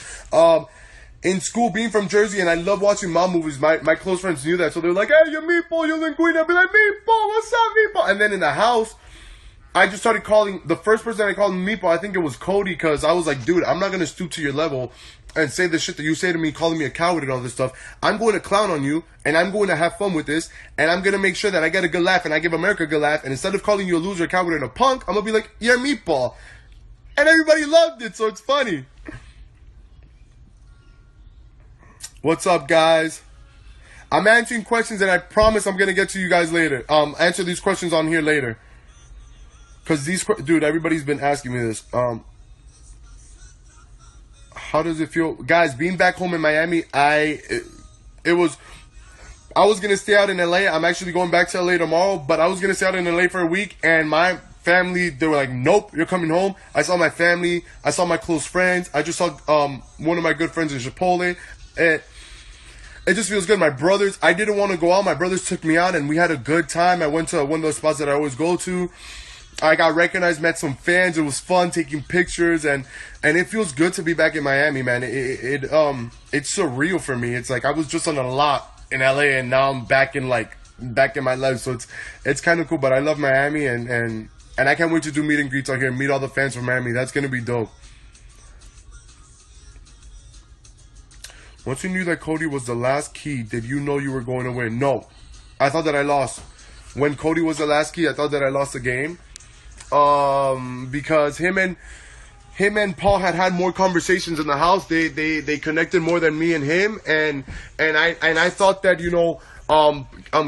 In school, being from Jersey, and I love watching mom movies, my close friends knew that. So they're like, hey, you're meatball. You're linguine. I'd be like, meatball. What's up, meatball? And then in the house, I just started calling, the first person I called meatball, I think it was Cody, because I was like, dude, I'm not going to stoop to your level and say the shit that you say to me, calling me a coward and all this stuff. I'm going to clown on you, and I'm going to have fun with this, and I'm going to make sure that I get a good laugh, and I give America a good laugh, and instead of calling you a loser, a coward, and a punk, I'm going to be like, you're a meatball. And everybody loved it, so it's funny. What's up, guys? I'm answering questions, and I promise I'm going to get to you guys later. Answer these questions on here later. Because dude, everybody's been asking me this. How does it feel? Guys, being back home in Miami, I was going to stay out in LA. I'm actually going back to LA tomorrow, but I was going to stay out in LA for a week, and my family, they were like, nope, you're coming home. I saw my family. I saw my close friends. I just saw one of my good friends in Chipotle. And it just feels good. My brothers, I didn't want to go out. My brothers took me out, and we had a good time. I went to one of those spots that I always go to. I got recognized, met some fans. It was fun taking pictures, and it feels good to be back in Miami, man. It's surreal for me. It's like I was just on a lot in LA, and now I'm back in my life. So it's kind of cool. But I love Miami, and I can't wait to do meet and greets out here and meet all the fans from Miami. That's gonna be dope. Once you knew that Cody was the last key, did you know you were going to win? No, I thought that I lost. When Cody was the last key, I thought that I lost the game. Because him and Paul had more conversations in the house. They connected more than me and him, and I thought that, you know,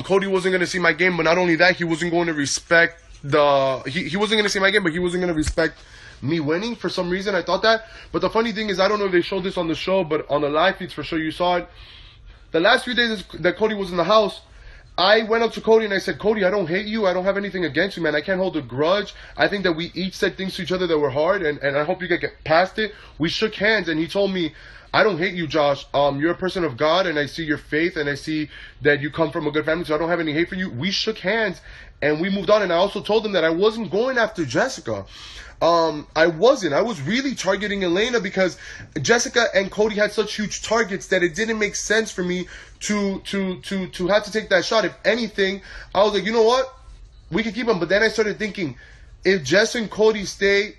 Cody wasn't gonna see my game, but not only that, he wasn't going to respect he wasn't gonna see my game, but he wasn't gonna respect me winning for some reason. I thought that. But the funny thing is, I don't know if they showed this on the show, but on the live feeds for sure you saw it. The last few days that Cody was in the house, I went up to Cody and I said, Cody, I don't hate you. I don't have anything against you, man. I can't hold a grudge. I think that we each said things to each other that were hard, and I hope you can get past it. We shook hands, and he told me, I don't hate you, Josh. You're a person of God, and I see your faith, and I see that you come from a good family, so I don't have any hate for you. We shook hands, and we moved on, and I also told him that I wasn't going after Jessica. I wasn't. I was really targeting Elena because Jessica and Cody had such huge targets that it didn't make sense for me to have to take that shot. If anything, I was like, you know what? We could keep him. But then I started thinking, if Jess and Cody stay,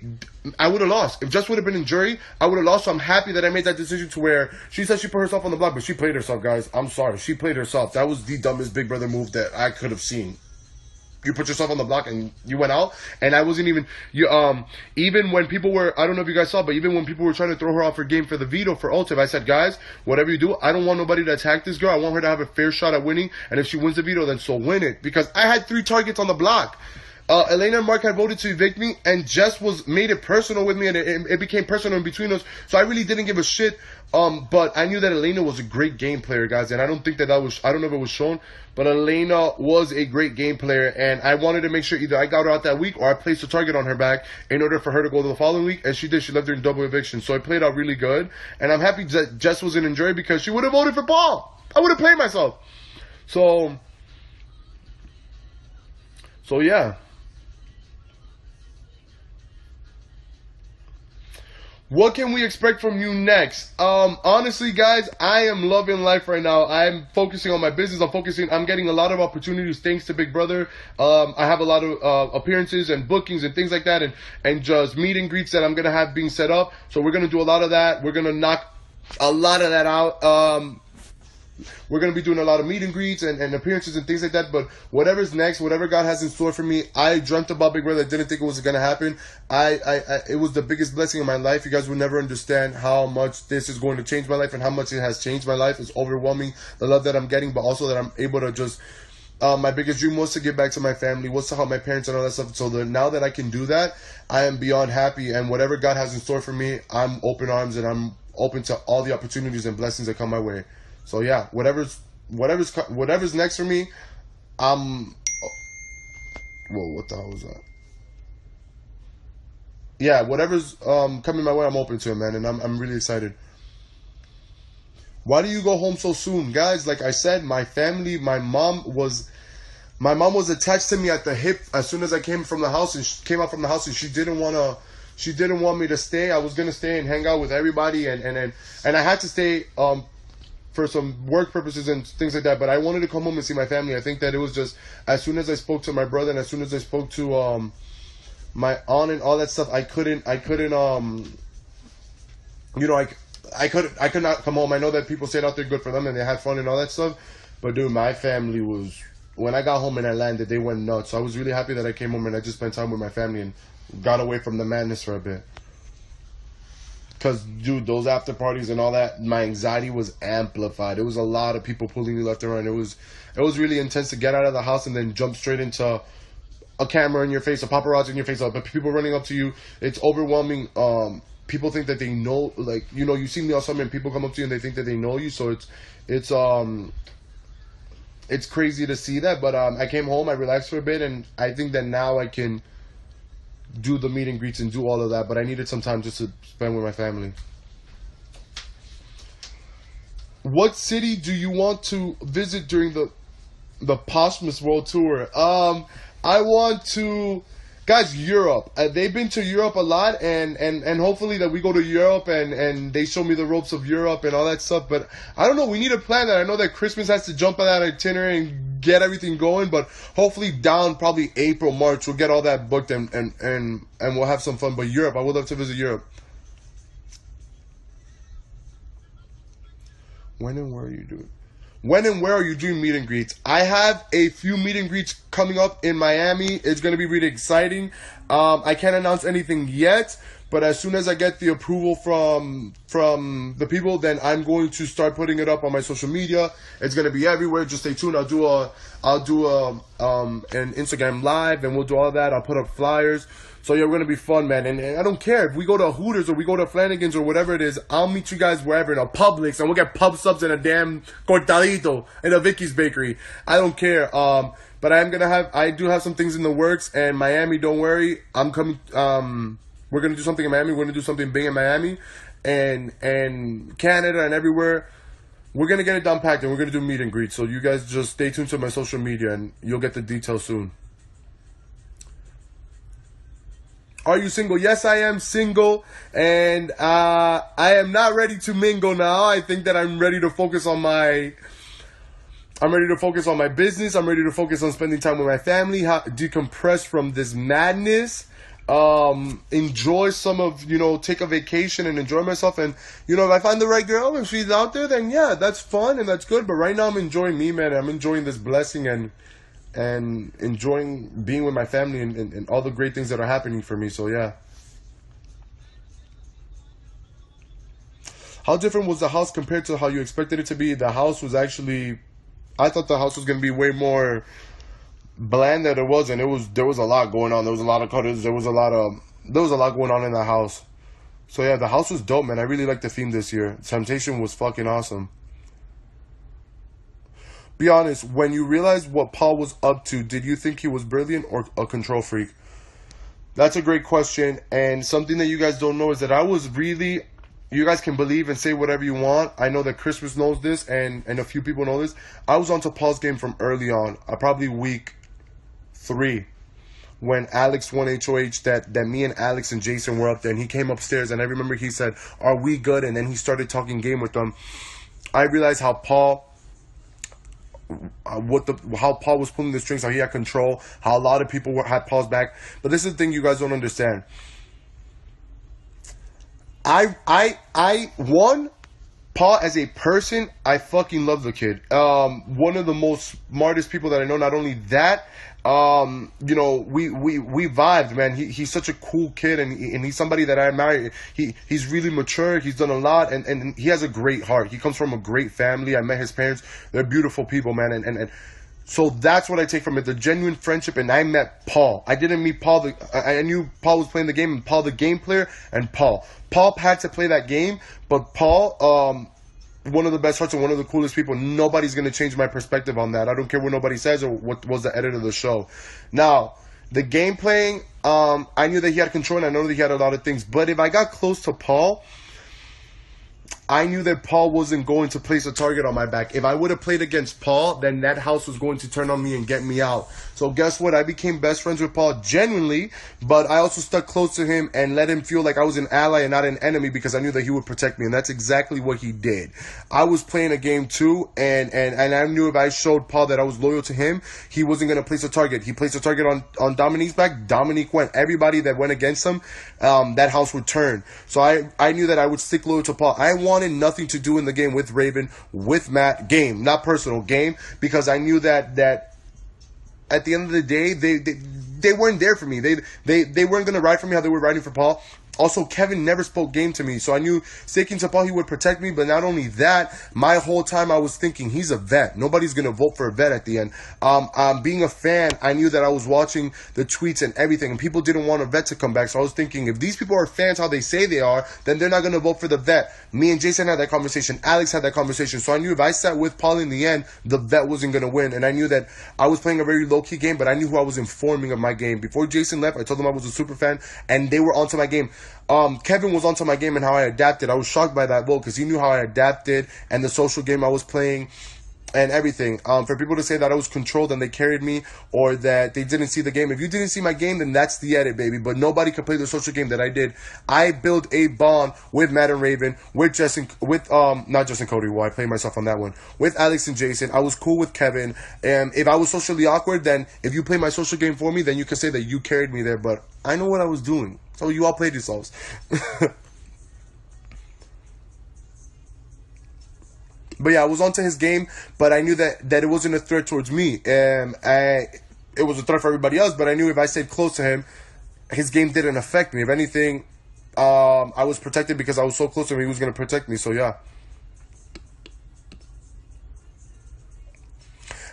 I would have lost. If Jess would have been in jury, I would have lost. So I'm happy that I made that decision to where she said she put herself on the block, but she played herself, guys. I'm sorry. She played herself. That was the dumbest Big Brother move that I could have seen. You put yourself on the block and you went out, and I wasn't even even when people were, I don't know if you guys saw, but even when people were trying to throw her off her game for the veto for Ultiv, I said, guys, whatever you do, I don't want nobody to attack this girl. I want her to have a fair shot at winning, and if she wins the veto, then so win it, because I had 3 targets on the block. Elena and Mark had voted to evict me, and Jess made it personal with me, and it became personal in between us. So I really didn't give a shit. But I knew that Elena was a great game player, guys, and I don't think that was, I don't know if it was shown, but Elena was a great game player, and I wanted to make sure either I got her out that week or I placed a target on her back in order for her to go to the following week, and she did. She left her in double eviction, so it played out really good, and I'm happy that Jess wasn't in jury because she would have voted for Paul. I would have played myself. So yeah. What can we expect from you next? Honestly, guys, I am loving life right now. I'm focusing on my business. I'm getting a lot of opportunities thanks to Big Brother. I have a lot of appearances and bookings and things like that, and just meet and greets that I'm going to have being set up. So we're going to do a lot of that. We're going to knock a lot of that out. We're going to be doing a lot of meet and greets and appearances and things like that. But whatever's next, whatever God has in store for me, I dreamt about Big Brother. I didn't think it was going to happen. It was the biggest blessing of my life. You guys will never understand how much this is going to change my life and how much it has changed my life. It's overwhelming, the love that I'm getting, but also that I'm able to just... my biggest dream was to give back to my family, was to help my parents and all that stuff. So now that I can do that, I am beyond happy. And whatever God has in store for me, I'm open arms and I'm open to all the opportunities and blessings that come my way. So yeah, whatever's next for me, whoa, what the hell was that? Yeah, whatever's coming my way, I'm open to it, man, and I'm really excited. Why do you go home so soon, guys? Like I said, my family, my mom was attached to me at the hip as soon as I came from the house, and she came out from the house, and she didn't want me to stay. I was gonna stay and hang out with everybody, and I had to stay for some work purposes and things like that, but I wanted to come home and see my family. I think that it was just, as soon as I spoke to my brother and as soon as I spoke to my aunt and all that stuff, I could not come home. I know that people say it out there good for them and they had fun and all that stuff, but dude, my family was, when I got home and I landed, they went nuts. So I was really happy that I came home and I just spent time with my family and got away from the madness for a bit. Because, dude, those after parties and all that, my anxiety was amplified. It was a lot of people pulling me left and right. It was really intense to get out of the house and then jump straight into a camera in your face, a paparazzi in your face, but people running up to you. It's overwhelming. People think that they know, like, you know, you see me on something and people come up to you and they think that they know you. So it's crazy to see that. But I came home, I relaxed for a bit, and I think that now I can do the meet and greets and do all of that, but I needed some time just to spend with my family. What city do you want to visit during the Posthumous World Tour? I want to, guys, Europe. They've been to Europe a lot, and hopefully that we go to Europe and they show me the ropes of Europe and all that stuff. But I don't know. We need to plan that. I know that Christmas has to jump on that itinerary and get everything going, but hopefully down probably April, March, we'll get all that booked and we'll have some fun. But Europe, I would love to visit Europe. When and where are you doing meet and greets? I have a few meet and greets coming up in Miami. It's going to be really exciting. I can't announce anything yet, but as soon as I get the approval from the people, then I'm going to start putting it up on my social media. It's going to be everywhere. Just stay tuned. I'll do an Instagram live, and we'll do all that. I'll put up flyers. So yeah, we're gonna be fun, man. And I don't care if we go to Hooters or we go to Flanagan's or whatever it is. I'll meet you guys wherever, in a Publix, and we'll get pub subs and a damn cortadito in a Vicky's Bakery. I don't care. But I do have some things in the works. And Miami, don't worry, I'm coming. We're gonna do something in Miami. We're gonna do something big in Miami, and Canada and everywhere. We're gonna get it down packed, and we're gonna do meet and greet. So you guys just stay tuned to my social media, and you'll get the details soon. Are you single? Yes, I am single, and I am not ready to mingle now. I think that I'm ready to focus on my business. I'm ready to focus on spending time with my family, decompress from this madness, enjoy take a vacation and enjoy myself. And, if I find the right girl and she's out there, then yeah, that's fun and that's good. But right now I'm enjoying me, man. I'm enjoying this blessing and enjoying being with my family and all the great things that are happening for me. So yeah. How different was the house compared to how you expected it to be? The house was actually, I thought the house was going to be way more bland than it was, and there was a lot going on. There was a lot of cutters. There was a lot going on in the house. So yeah, the house was dope, man. I really liked the theme this year. Temptation was fucking awesome. Be honest, when you realized what Paul was up to, did you think he was brilliant or a control freak? That's a great question, and something that you guys don't know is that I was really, you guys can believe and say whatever you want. I know that Christmas knows this, and a few people know this. I was onto Paul's game from early on, probably week 3, when Alex won HOH, that me and Alex and Jason were up there, and he came upstairs, and I remember he said, "Are we good?" And then he started talking game with them. I realized how Paul was pulling the strings, how he had control, how a lot of people had Paul's back. But this is the thing you guys don't understand. Paul as a person, I fucking love the kid. One of the most smartest people that I know. Not only that, we vibed, man. He's such a cool kid, and he's somebody that I admire. He's really mature. He's done a lot, and he has a great heart. He comes from a great family. I met his parents. They're beautiful people, man. And so that's what I take from it, the genuine friendship. And I met Paul. I didn't meet Paul. I knew Paul was playing the game, and Paul the game player, and Paul had to play that game, but Paul, one of the best hearts and one of the coolest people. Nobody's going to change my perspective on that. I don't care what nobody says or what was the edit of the show. Now, the game playing, I knew that he had control, and I know that he had a lot of things. But if I got close to Paul, I knew that Paul wasn't going to place a target on my back. If I would have played against Paul, then that house was going to turn on me and get me out. So guess what? I became best friends with Paul genuinely, but I also stuck close to him and let him feel like I was an ally and not an enemy, because I knew that he would protect me, and that's exactly what he did. I was playing a game too, and I knew if I showed Paul that I was loyal to him, he wasn't going to place a target. He placed a target on Dominique's back. Dominique went. Everybody that went against him, that house would turn. So I knew that I would stick loyal to Paul. I wanted nothing to do in the game with Raven, with Matt, game, not personal, game, because I knew that at the end of the day, they weren't there for me. They weren't going to ride for me how they were riding for Paul. Also, Kevin never spoke game to me, so I knew sticking to Paul, he would protect me. But not only that, my whole time I was thinking, he's a vet. Nobody's going to vote for a vet at the end. Being a fan, I knew that I was watching the tweets and everything, and people didn't want a vet to come back. So I was thinking, if these people are fans how they say they are, then they're not going to vote for the vet. Me and Jason had that conversation. Alex had that conversation. So I knew if I sat with Paul in the end, the vet wasn't going to win. And I knew that I was playing a very low-key game, but I knew who I was informing of my game. Before Jason left, I told them I was a super fan, and they were onto my game. Kevin was onto my game and how I adapted. I was shocked by that vote because he knew how I adapted and the social game I was playing and everything. For people to say that I was controlled and they carried me, or that they didn't see the game. If you didn't see my game, then that's the edit, baby. But nobody could play the social game that I did. I built a bond with Matt and Raven, with not Justin Cody. Well, I played myself on that one. With Alex and Jason. I was cool with Kevin. And if I was socially awkward, then if you play my social game for me, then you can say that you carried me there. But I know what I was doing. So you all played yourselves. But yeah, I was onto his game, but I knew that it wasn't a threat towards me. It was a threat for everybody else, but I knew if I stayed close to him, his game didn't affect me. If anything, I was protected because I was so close to him, he was going to protect me. So yeah.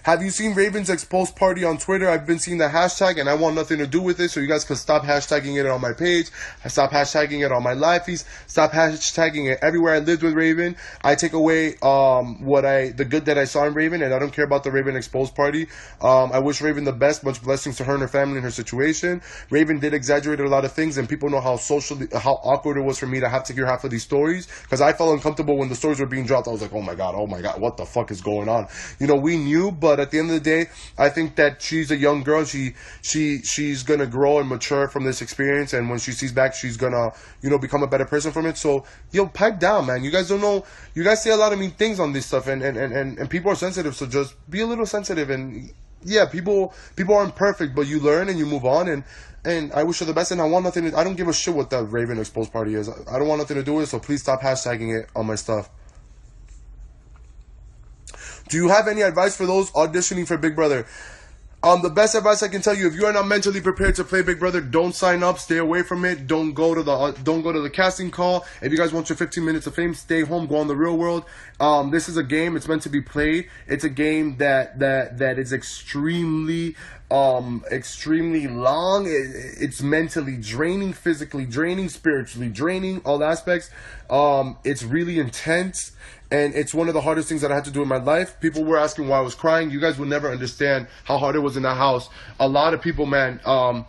Have you seen Raven's exposed party on Twitter? I've been seeing the hashtag, and I want nothing to do with it, so you guys can stop hashtagging it on my page, stop hashtagging it on my live feeds, stop hashtagging it everywhere I lived with Raven. I take away the good that I saw in Raven, and I don't care about the Raven exposed party. I wish Raven the best, much blessings to her and her family and her situation. Raven did exaggerate a lot of things, and people know how awkward it was for me to have to hear half of these stories, because I felt uncomfortable when the stories were being dropped. I was like, oh my god, what the fuck is going on? You know, we knew, but at the end of the day, I think that she's a young girl. She's gonna grow and mature from this experience, and when she sees back, she's gonna, you know, become a better person from it. So, yo, pipe down, man. You guys don't know. You guys say a lot of mean things on this stuff, and people are sensitive. So just be a little sensitive. And yeah, people aren't perfect, but you learn and you move on. And I wish her the best. And I want nothing. I don't give a shit what that Raven exposed party is. I don't want nothing to do with it. So please stop hashtagging it on my stuff. Do you have any advice for those auditioning for Big Brother? The best advice I can tell you: if you are not mentally prepared to play Big Brother, don't sign up. Stay away from it. Don't go to the casting call. If you guys want your 15 minutes of fame, stay home. Go on the real world. This is a game. It's meant to be played. It's a game that is extremely long. It's mentally draining, physically draining, spiritually draining, all aspects. It's really intense. And it's one of the hardest things that I had to do in my life. People were asking why I was crying. You guys will never understand how hard it was in that house. A lot of people, man, the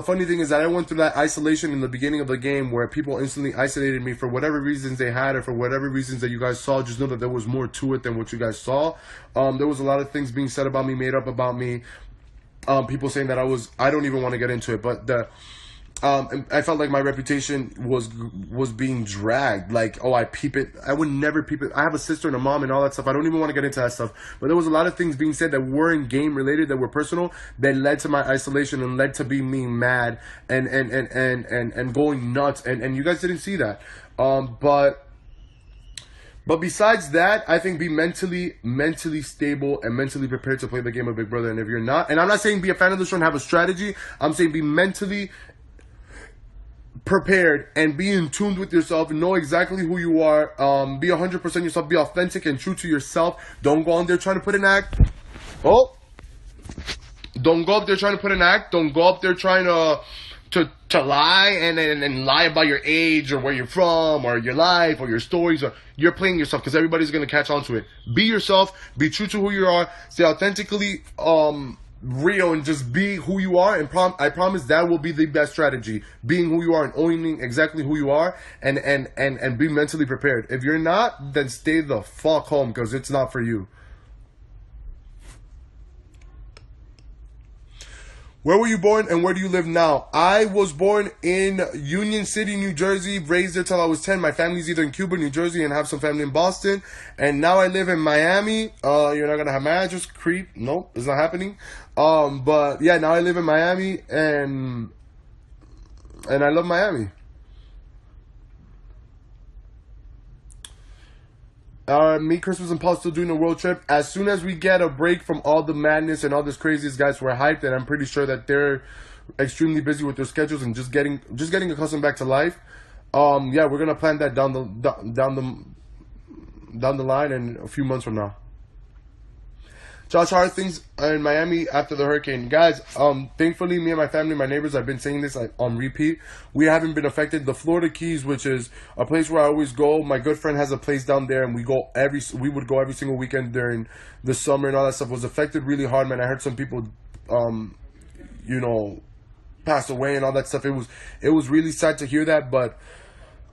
funny thing is that I went through that isolation in the beginning of the game where people instantly isolated me for whatever reasons they had or for whatever reasons that you guys saw. Just know that there was more to it than what you guys saw. There was a lot of things being said about me, made up about me. People saying that I don't even want to get into it, but I felt like my reputation was being dragged. Like, oh, I peep it. I would never peep it. I have a sister and a mom and all that stuff. I don't even want to get into that stuff. But there was a lot of things being said that weren't game related, that were personal, that led to my isolation and led to being mad and going nuts. And you guys didn't see that. But besides that, I think be mentally stable and mentally prepared to play the game of Big Brother. And if you're not, and I'm not saying be a fan of the show and have a strategy, I'm saying be mentally prepared and be in tune with yourself and know exactly who you are. Be 100% yourself. Be authentic and true to yourself. Don't go on there trying to put an act. Don't go up there trying to put an act. Don't go up there trying to lie and lie about your age or where you're from or your life or your stories. Or you're playing yourself because everybody's gonna catch on to it. Be yourself. Be true to who you are. Stay authentically real and just be who you are, and I promise that will be the best strategy. Being who you are and owning exactly who you are, and be mentally prepared. If you're not, then stay the fuck home because it's not for you. Where were you born and where do you live now? I was born in Union City, New Jersey, raised there till I was 10. My family's either in Cuba, New Jersey, and have some family in Boston. And now I live in Miami. You're not going to have my address, creep. Nope, it's not happening. But yeah, now I live in Miami and I love Miami. Me, Christmas, and Paul still doing a world trip. As soon as we get a break from all the madness and all this craziness, guys, we're hyped, and I'm pretty sure that they're extremely busy with their schedules and just getting accustomed back to life. Yeah, we're gonna plan that down the line in a few months from now. Josh, how are things in Miami after the hurricane? Guys, thankfully, me and my family, my neighbors, I've been saying this on repeat. We haven't been affected. The Florida Keys, which is a place where I always go, my good friend has a place down there, and we would go every single weekend during the summer and all that stuff, was affected really hard, man. I heard some people, pass away and all that stuff. It was really sad to hear that, but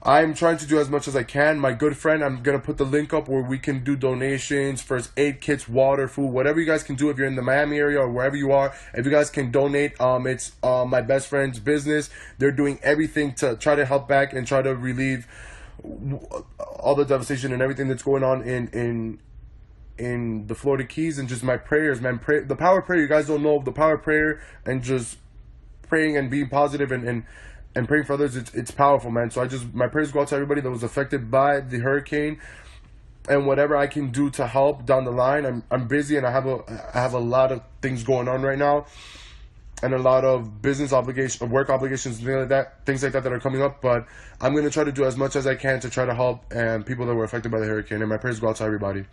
I'm trying to do as much as I can. My good friend, I'm going to put the link up where we can do donations, first aid kits, water, food, whatever you guys can do if you're in the Miami area or wherever you are. If you guys can donate, it's my best friend's business. They're doing everything to try to help back and try to relieve all the devastation and everything that's going on in the Florida Keys. And just my prayers, man. The power of prayer, you guys don't know the power of prayer, and just praying and being positive and praying for others, it's powerful, man. So my prayers go out to everybody that was affected by the hurricane, and whatever I can do to help down the line. I'm busy, and I have a lot of things going on right now, and a lot of business obligations, work obligations, things like that are coming up. But I'm gonna try to do as much as I can to try to help and people that were affected by the hurricane. And my prayers go out to everybody.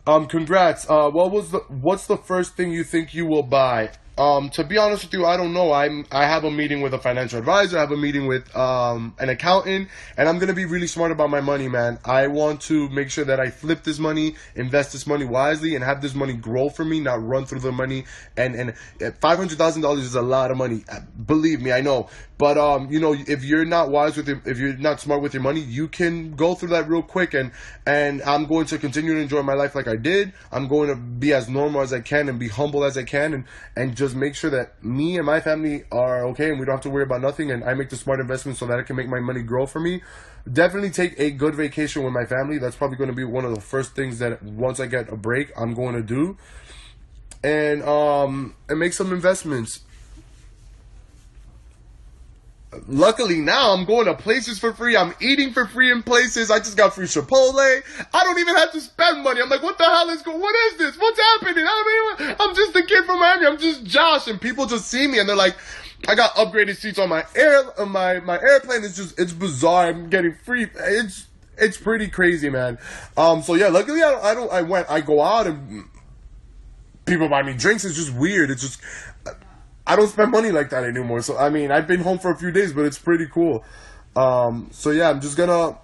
Congrats. What's the first thing you think you will buy? To be honest with you, I don't know. I have a meeting with a financial advisor. I have a meeting with an accountant, and I'm gonna be really smart about my money, man. I want to make sure that I flip this money, invest this money wisely, and have this money grow for me, not run through the money. And $500,000 is a lot of money. Believe me, I know. But you know, if you're not wise with it, if you're not smart with your money, you can go through that real quick. And I'm going to continue to enjoy my life like I did. I'm going to be as normal as I can and be humble as I can, and just make sure that me and my family are okay and we don't have to worry about nothing. And I make the smart investments so that I can make my money grow for me. Definitely take a good vacation with my family. That's probably going to be one of the first things that once I get a break, I'm going to do. And make some investments. Luckily now I'm going to places for free. I'm eating for free in places. I just got free Chipotle. I don't even have to spend money. I'm like, what the hell is going? What is this? What's happening? I'm just a kid from Miami. I'm just Josh, and people just see me and they're like, I got upgraded seats on my airplane. It's bizarre. I'm getting free. It's pretty crazy, man. So yeah, luckily I go out and people buy me drinks. It's just weird. It's just. I don't spend money like that anymore. So, I mean, I've been home for a few days, but it's pretty cool. So, yeah, I'm just gonna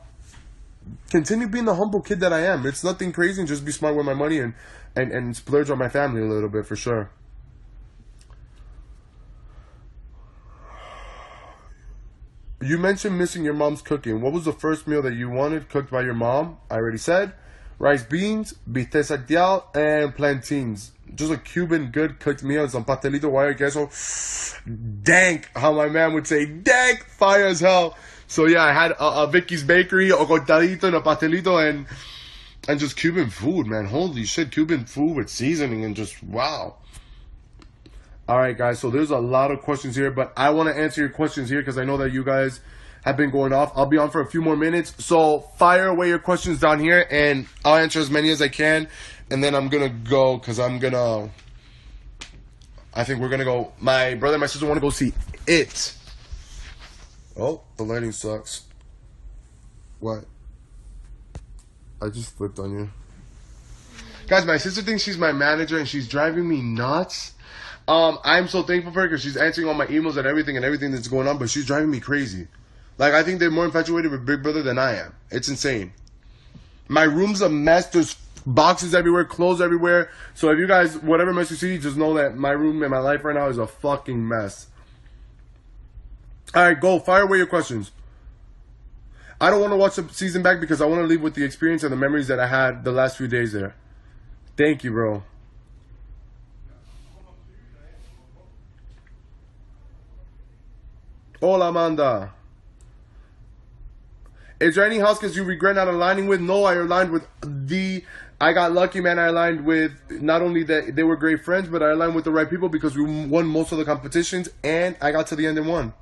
continue being the humble kid that I am. It's nothing crazy, and just be smart with my money and splurge on my family a little bit for sure. You mentioned missing your mom's cooking. What was the first meal that you wanted cooked by your mom? I already said. Rice, beans, bistec salteado, and plantains. Just a Cuban good cooked meal and some pastelito guayo queso. Dank, how my man would say, dank, fire as hell. So yeah, I had a Vicky's Bakery, a cortadito, and a pastelito, and just Cuban food, man. Holy shit, Cuban food with seasoning and just wow. Alright guys, so there's a lot of questions here, but I want to answer your questions here because I know that you guys have been going off. I'll be on for a few more minutes, so fire away your questions down here and I'll answer as many as I can, and then I'm gonna go because I think we're gonna go. My brother and my sister want to go see it. Oh, the lighting sucks. What? I just flipped on you. Guys, my sister thinks she's my manager and she's driving me nuts. I'm so thankful for her because she's answering all my emails and everything that's going on, but she's driving me crazy. Like, I think they're more infatuated with Big Brother than I am. It's insane. My room's a mess. There's boxes everywhere, clothes everywhere. So if you guys, whatever mess you see, just know that my room and my life right now is a fucking mess. Alright, go. Fire away your questions. I don't want to watch the season back because I want to leave with the experience and the memories that I had the last few days there. Thank you, bro. Hola, Amanda. Is there any houseguests you regret not aligning with? No, I aligned with I got lucky, man. I aligned with not only that they were great friends, but I aligned with the right people because we won most of the competitions and I got to the end and won.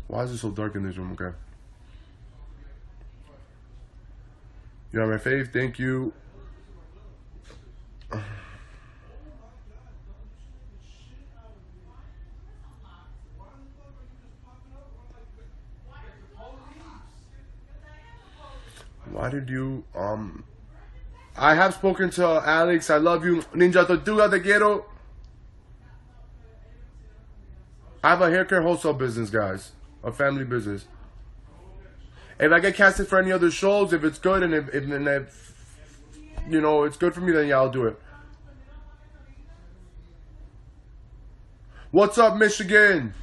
Why is it so dark in this room? Okay. You are my fave. Thank you. Why did you, I have spoken to Alex. I love you. Ninja Tortuga, te quiero. I have a hair care wholesale business, guys. A family business. If I get casted for any other shows, if it's good and if you know, it's good for me, then yeah, I'll do it. What's up, Michigan?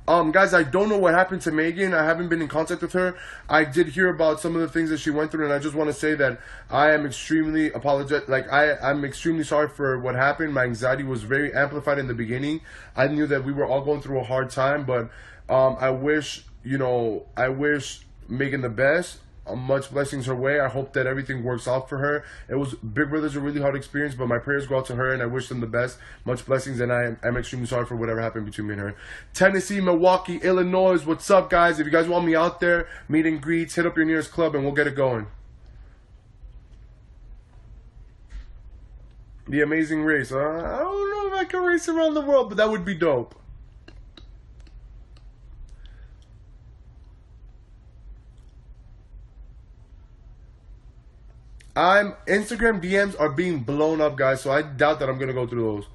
Guys, I don't know what happened to Megan. I haven't been in contact with her. I did hear about some of the things that she went through, and I just want to say that I am extremely apologetic. Like, I'm extremely sorry for what happened. My anxiety was very amplified in the beginning. I knew that we were all going through a hard time, but I wish Megan the best. Much blessings her way. I hope that everything works out for her. Big Brother's a really hard experience, but my prayers go out to her and I wish them the best. Much blessings, and I'm extremely sorry for whatever happened between me and her. Tennessee, Milwaukee, Illinois, what's up, guys? If you guys want me out there, meet and greets, hit up your nearest club and we'll get it going. The Amazing Race. I don't know if I can race around the world, but that would be dope. Instagram DMs are being blown up, guys, so I doubt that I'm gonna go through those.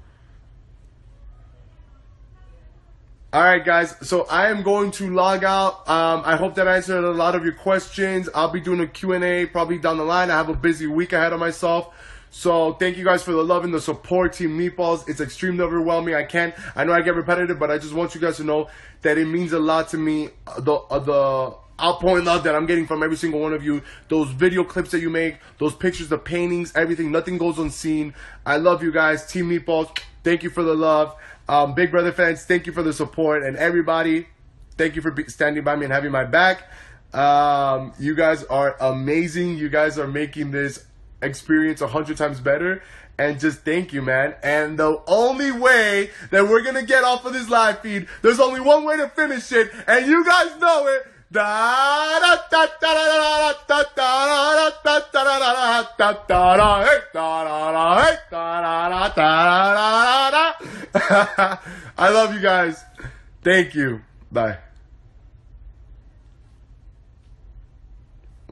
Alright, guys, so I am going to log out. I hope that I answered a lot of your questions. I'll be doing a Q&A probably down the line. I have a busy week ahead of myself. So thank you guys for the love and the support, Team Meatballs. It's extremely overwhelming. I know I get repetitive, but I just want you guys to know that it means a lot to me, the outpouring love that I'm getting from every single one of you. Those video clips that you make, those pictures, the paintings, everything, nothing goes unseen. I love you guys. Team Meatballs, thank you for the love. Big Brother fans, thank you for the support. And everybody, thank you for standing by me and having my back. You guys are amazing. You guys are making this experience 100 times better. And just thank you, man. And the only way that we're going to get off of this live feed, there's only one way to finish it. And you guys know it. I love you guys. Thank you. Bye.